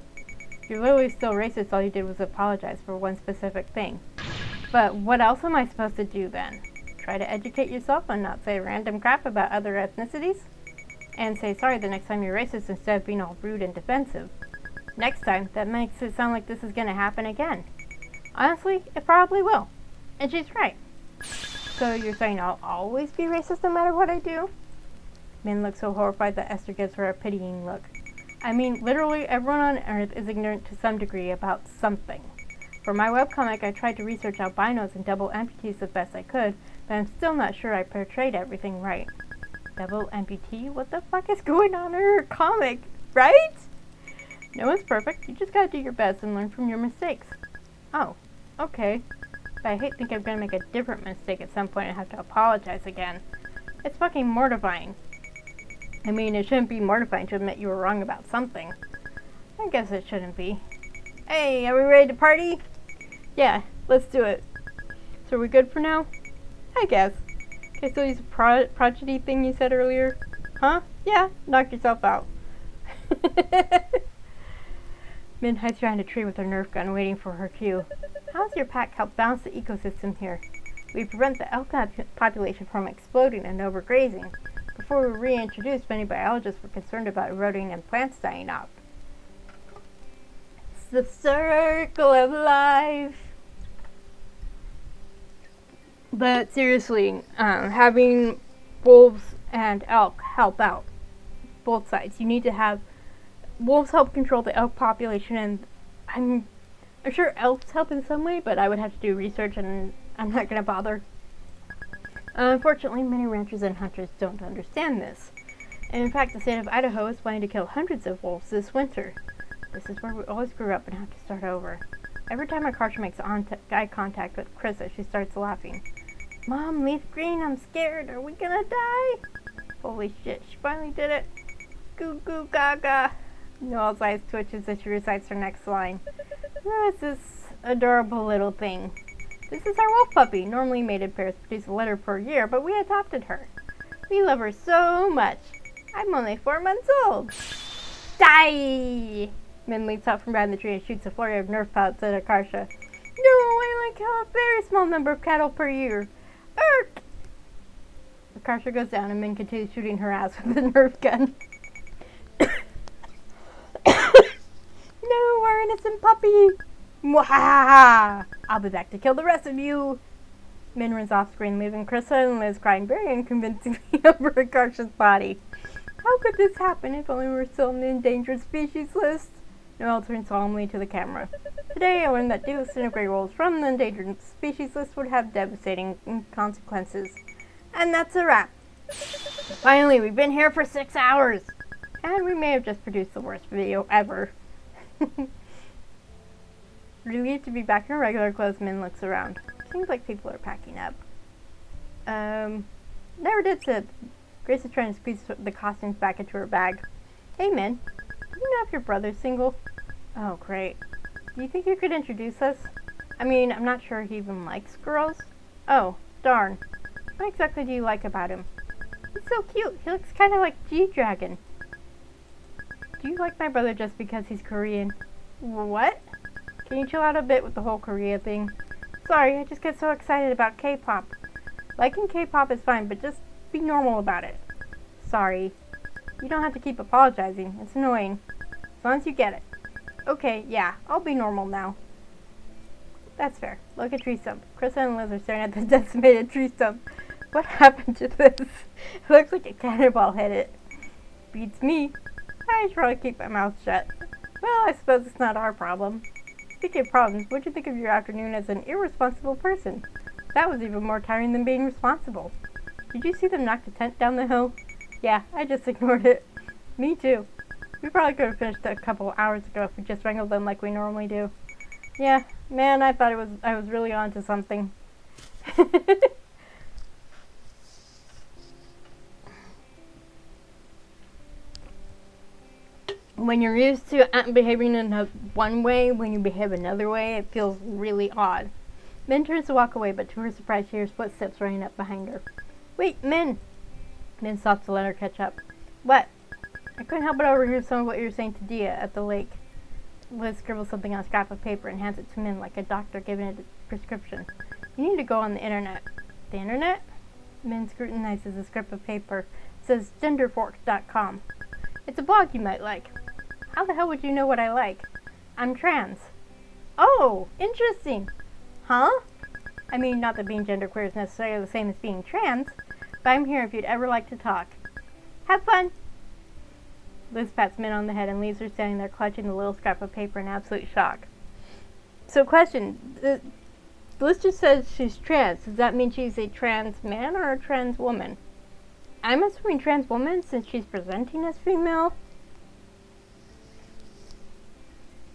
You're literally still racist, all you did was apologize for one specific thing. But what else am I supposed to do then? Try to educate yourself and not say random crap about other ethnicities? And say sorry the next time you're racist instead of being all rude and defensive. Next time, that makes it sound like this is going to happen again. Honestly, it probably will. And she's right. So you're saying I'll always be racist no matter what I do? Min looks so horrified that Esther gives her a pitying look. I mean, literally everyone on Earth is ignorant to some degree about something. For my webcomic, I tried to research albinos and double amputees the best I could, but I'm still not sure I portrayed everything right. Double amputee? What the fuck is going on in her comic, right? No one's perfect. You just gotta do your best and learn from your mistakes. Oh, okay. But I hate to think I'm gonna make a different mistake at some point and have to apologize again. It's fucking mortifying. I mean, it shouldn't be mortifying to admit you were wrong about something. I guess it shouldn't be. Hey, are we ready to party? Yeah, let's do it. So are we good for now? I guess. Okay, so use a prodigy thing you said earlier. Huh? Yeah, knock yourself out. Min hides behind a tree with her Nerf gun waiting for her cue. How does your pack help balance the ecosystem here? We prevent the elk population from exploding and overgrazing. Before we reintroduced, many biologists were concerned about eroding and plants dying off. It's the circle of life. But seriously, having wolves and elk help out both sides. You need to have wolves help control the elk population, and I'm sure elks help in some way, but I would have to do research, and I'm not going to bother. Unfortunately, many ranchers and hunters don't understand this. And in fact, the state of Idaho is planning to kill hundreds of wolves this winter. This is where we always grew up and have to start over. Every time Akarsha makes eye contact with Krista, she starts laughing. Mom, leaf green, I'm scared. Are we gonna die? Holy shit, she finally did it. Goo goo gaga. Noel's eyes twitches as she recites her next line. Oh, it's this adorable little thing. This is our wolf puppy. Normally mated pairs produce a litter per year, but we adopted her. We love her so much. I'm only 4 months old. Die! Min leaps out from behind the tree and shoots a flurry of Nerf pellets at Akarsha. No, I only kill a very small number of cattle per year. Erk! Akarsha goes down and Min continues shooting her ass with the Nerf gun. No, our innocent puppy! Mwahaha! I'll be back to kill the rest of you. Min runs off screen, leaving Krista and Liz crying very unconvincingly over Akarsha's body. How could this happen? If only we were still on the endangered species list. Noelle turned solemnly to the camera. Today I learned that disintegrate rolls from the endangered species list would have devastating consequences. And that's a wrap. Finally, we've been here for 6 hours. And we may have just produced the worst video ever. Relieved to be back in her regular clothes, Min looks around. Seems like people are packing up. Never did sit. Grace is trying to squeeze the costumes back into her bag. Hey, Min. Do you know if your brother's single? Oh, great. Do you think you could introduce us? I mean, I'm not sure he even likes girls. Oh, darn. What exactly do you like about him? He's so cute. He looks kind of like G-Dragon. Do you like my brother just because he's Korean? What? Can you chill out a bit with the whole Korea thing? Sorry, I just get so excited about K-pop. Liking K-pop is fine, but just be normal about it. Sorry. You don't have to keep apologizing. It's annoying. As long as you get it. Okay, yeah, I'll be normal now. That's fair. Look at tree stump. Krista and Liz are staring at the decimated tree stump. What happened to this? It looks like a cannonball hit it. Beats me. I should probably keep my mouth shut. Well, I suppose it's not our problem. Speaking of problems, what'd you think of your afternoon as an irresponsible person? That was even more tiring than being responsible. Did you see them knock the tent down the hill? Yeah, I just ignored it. Me too. We probably could have finished it a couple hours ago if we just wrangled them like we normally do. Yeah, man, I thought I was really onto something. When you're used to behaving in one way, when you behave another way, it feels really odd. Min turns to walk away, but to her surprise, she hears footsteps running up behind her. Wait, Min! Min stops to let her catch up. What? I couldn't help but overhear some of what you were saying to Dia at the lake. Liz scribbles something on a scrap of paper and hands it to Min like a doctor giving a prescription. You need to go on the internet. The internet? Min scrutinizes the scrap of paper. It says genderfork.com. It's a blog you might like. How the hell would you know what I like? I'm trans. Oh, interesting. Huh? I mean, not that being genderqueer is necessarily the same as being trans, but I'm here if you'd ever like to talk. Have fun! Liz pats Min on the head and leaves her standing there clutching the little scrap of paper in absolute shock. So question, Liz just says she's trans. Does that mean she's a trans man or a trans woman? I'm assuming trans woman since she's presenting as female.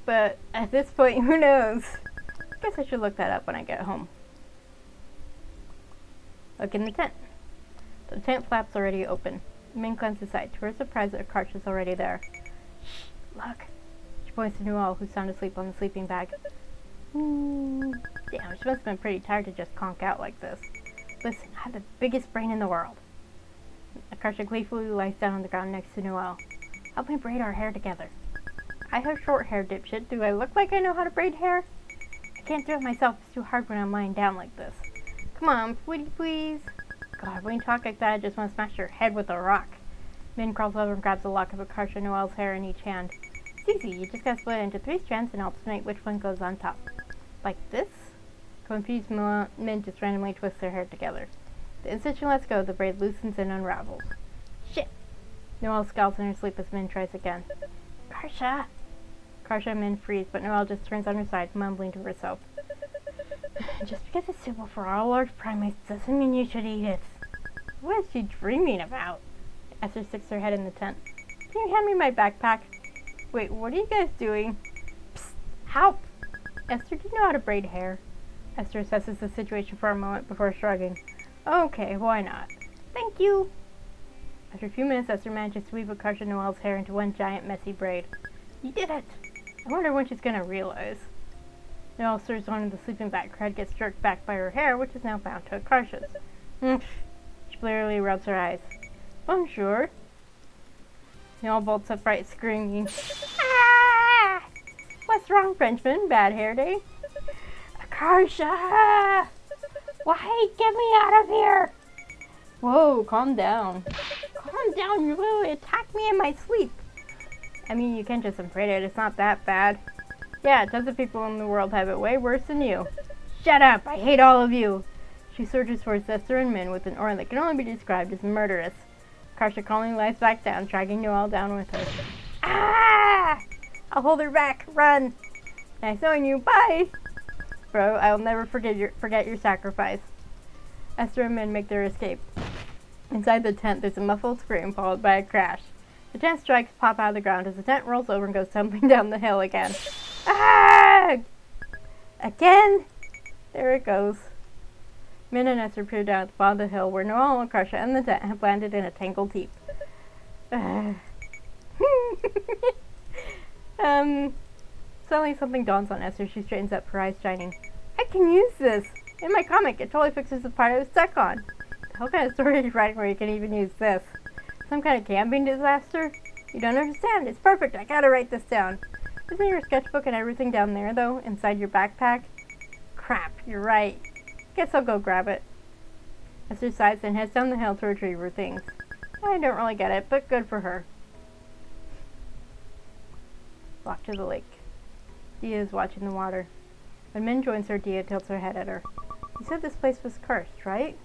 But at this point, who knows? I guess I should look that up when I get home. Look in the tent. The tent flap's already open. Min glanced aside. To her surprise, Akarsha's already there. Shh, look. She points to Noelle, who's sound asleep on the sleeping bag. Damn, she must have been pretty tired to just conk out like this. Listen, I have the biggest brain in the world. Akarsha gleefully lies down on the ground next to Noelle. Help me braid our hair together. I have short hair, dipshit. Do I look like I know how to braid hair? I can't do it myself. It's too hard when I'm lying down like this. Come on, sweetie, please. God, when you talk like that, I just want to smash your head with a rock. Min crawls over and grabs a lock of Akarsha and Noelle's hair in each hand. It's easy. You just gotta split it into 3 strands and alternate which one goes on top. Like this? Confused Min just randomly twists their hair together. The instant she lets go, the braid loosens and unravels. Shit! Noelle scowls in her sleep as Min tries again. Akarsha! Akarsha and Min freeze, but Noelle just turns on her side, mumbling to herself. Just because it's suitable for all large primates doesn't mean you should eat it. What is she dreaming about? Esther sticks her head in the tent. Can you hand me my backpack? Wait, what are you guys doing? Psst, help! Esther, do you know how to braid hair? Esther assesses the situation for a moment before shrugging. Okay, why not? Thank you! After a few minutes, Esther manages to weave Akarsha Noelle's hair into one giant messy braid. You did it! I wonder when she's gonna realize. Noelle stirs one of the sleeping bag. Her head gets jerked back by her hair, which is now bound to Akarsha's. She blearily rubs her eyes. Bonjour. Noelle bolts upright, screaming. Ah! What's wrong, Frenchman? Bad hair day? Akarsha! Why? Get me out of here! Whoa, calm down. Calm down, you literally attacked me in my sleep. I mean, you can just braid it. It's not that bad. Yeah, tons of people in the world have it way worse than you. Shut up! I hate all of you! She surges towards Esther and Min with an aura that can only be described as murderous. Karsha calmly lies back down, dragging Noelle down with her. Ah! I'll hold her back. Run! Nice knowing you. Bye! Bro, I'll never forget your sacrifice. Esther and Min make their escape. Inside the tent, there's a muffled scream followed by a crash. The tent strikes pop out of the ground as the tent rolls over and goes tumbling down the hill again. Ah! Again? There it goes. Min and Esther peer down at the bottom of the hill where Noelle and Karsha and the tent have landed in a tangled heap. Suddenly something dawns on Esther. She straightens up, her eyes shining. I can use this! In my comic, it totally fixes the part I was stuck on. What kind of story are you writing where you can even use this? Some kind of camping disaster? You don't understand. It's perfect. I gotta write this down. Isn't your sketchbook and everything down there, though, inside your backpack? Crap, you're right. Guess I'll go grab it. Esther sighs and heads down the hill to retrieve her things. I don't really get it, but good for her. Walk to the lake. Dia is watching the water. When Min joins her, Dia tilts her head at her. You said this place was cursed, right?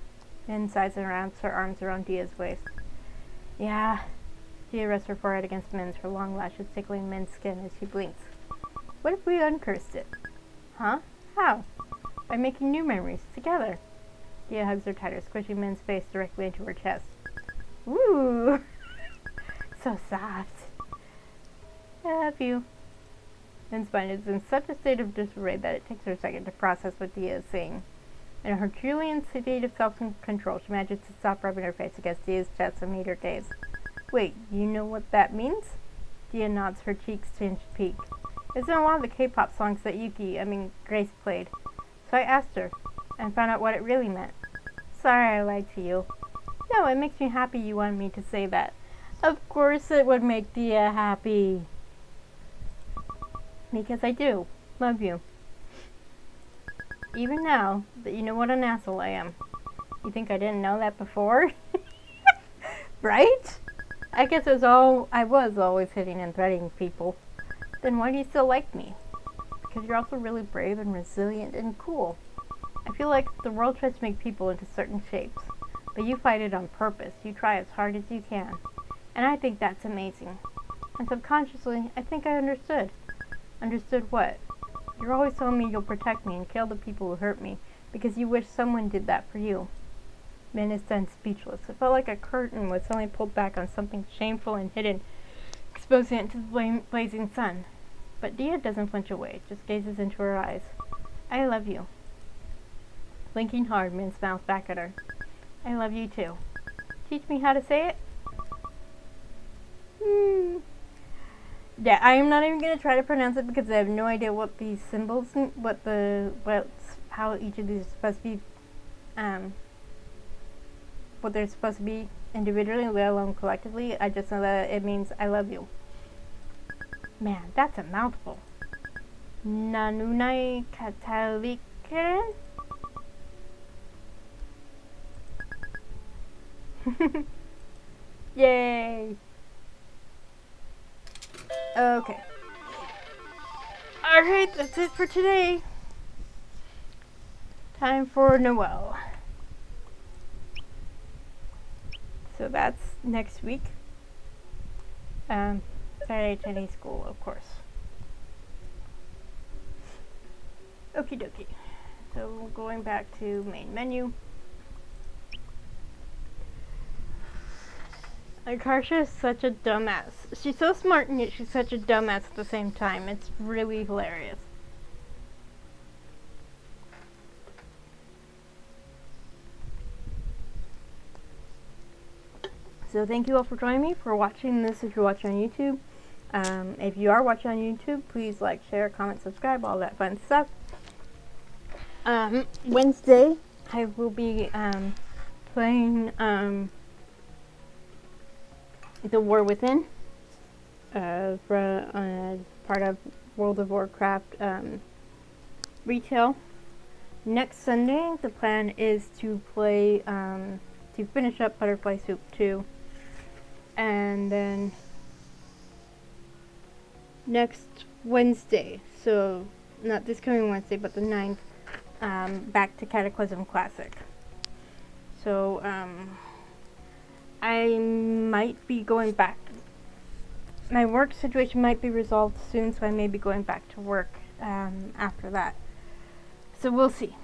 Min sighs and wraps her arms around Dia's waist. Yeah. Dia rests her forehead against Min's, her long lashes tickling Min's skin as she blinks. What if we uncursed it? Huh? How? By making new memories, together. Dia hugs her tighter, squishing Min's face directly into her chest. Ooh! So soft. I love you. Min's mind is in such a state of disarray that it takes her a second to process what Dia is saying. In her Herculean state of self-control, she manages to stop rubbing her face against Dia's chest and meet her gaze. Wait, you know what that means? Dia nods, her cheeks tinged pink. It's in a lot of the K-pop songs that Grace played. So I asked her, and found out what it really meant. Sorry I lied to you. No, it makes me happy you wanted me to say that. Of course it would make Dia happy. Because I do. Love you. Even now that you know what an asshole I am. You think I didn't know that before? Right? I guess I was always hitting and threatening people. Then why do you still like me? Because you're also really brave and resilient and cool. I feel like the world tries to make people into certain shapes, but you fight it on purpose. You try as hard as you can. And I think that's amazing. And subconsciously, I think I understood. Understood what? You're always telling me you'll protect me and kill the people who hurt me because you wish someone did that for you. Min is then speechless. It felt like a curtain was suddenly pulled back on something shameful and hidden, exposing it to the blazing sun. But Dia doesn't flinch away, just gazes into her eyes. I love you. Blinking hard, Min smiles back at her. I love you too. Teach me how to say it? Yeah, I am not even going to try to pronounce it because I have no idea what these symbols, how each of these is supposed to be, what they're supposed to be individually, let alone collectively. I just know that it means I love you. Man, that's a mouthful. Nanunai katalikeren? Yay! Okay. Alright, that's it for today. Time for Noelle. So that's next week. Saturday Chinese school, of course. Okie dokie. So going back to main menu. Karsha is such a dumbass. She's so smart and yet she's such a dumbass at the same time. It's really hilarious. So thank you all for joining me, for watching this if you're watching on YouTube. If you are watching on YouTube, please like, share, comment, subscribe, all that fun stuff. Wednesday, I will be playing The War Within, for part of World of Warcraft retail. Next Sunday, the plan is to play, to finish up Butterfly Soup 2, and then next Wednesday, so not this coming Wednesday, but the 9th, back to Cataclysm Classic. So, I might be going back. My work situation might be resolved soon, so I may be going back to work after that. So we'll see.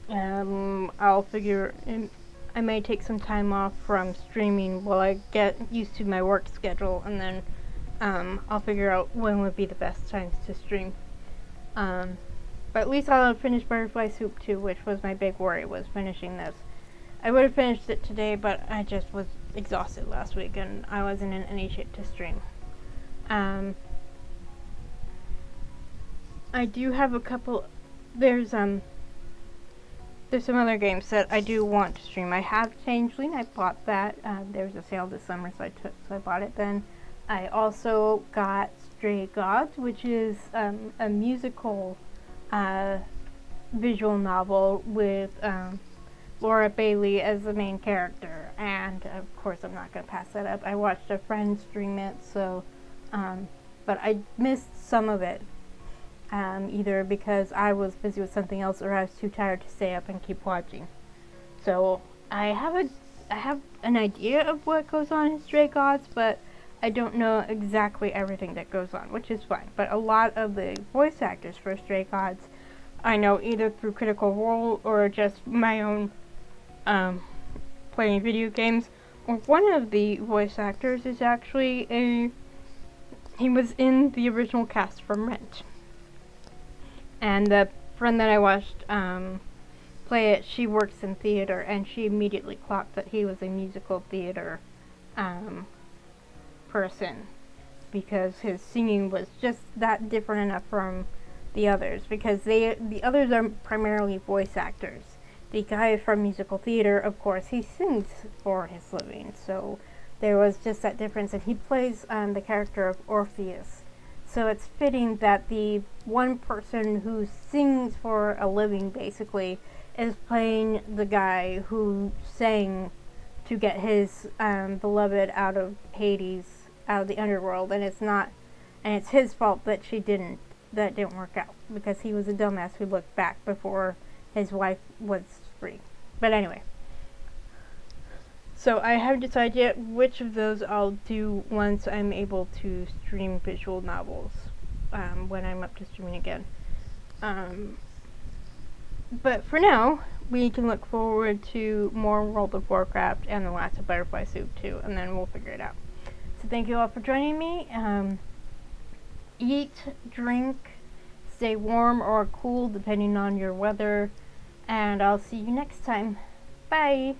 I'll figure. I may take some time off from streaming while I get used to my work schedule, and then I'll figure out when would be the best times to stream. But at least I'll finish Butterfly Soup 2, which was my big worry, was finishing this. I would have finished it today, but I just was exhausted last week, and I wasn't in any shape to stream. I do have a couple. There's some other games that I do want to stream. I have Changeling. I bought that. There was a sale this summer, so I bought it then. I also got Stray Gods, which is a musical visual novel with Laura Bailey as the main character, and of course I'm not going to pass that up. I watched a friend stream it, so but I missed some of it, either because I was busy with something else or I was too tired to stay up and keep watching. So I have an idea of what goes on in Stray Gods, but I don't know exactly everything that goes on, which is fine. But a lot of the voice actors for Stray Gods I know either through Critical Role or just my own playing video games. Or one of the voice actors is actually he was in the original cast from Rent. And the friend that I watched play it, she works in theater, and she immediately clocked that he was a musical theater person, because his singing was just that different enough from the others, because the others are primarily voice actors. The guy from musical theater, of course, he sings for his living, so there was just that difference, and he plays the character of Orpheus. So it's fitting that the one person who sings for a living, basically, is playing the guy who sang to get his beloved out of Hades, out of the underworld, and it's his fault that that didn't work out, because he was a dumbass who looked back before his wife was free. But anyway, so I haven't decided yet which of those I'll do once I'm able to stream visual novels, when I'm up to streaming again. But for now, we can look forward to more World of Warcraft and the last of Butterfly Soup 2, and then we'll figure it out. So thank you all for joining me. Eat, drink, stay warm or cool depending on your weather, and I'll see you next time. Bye!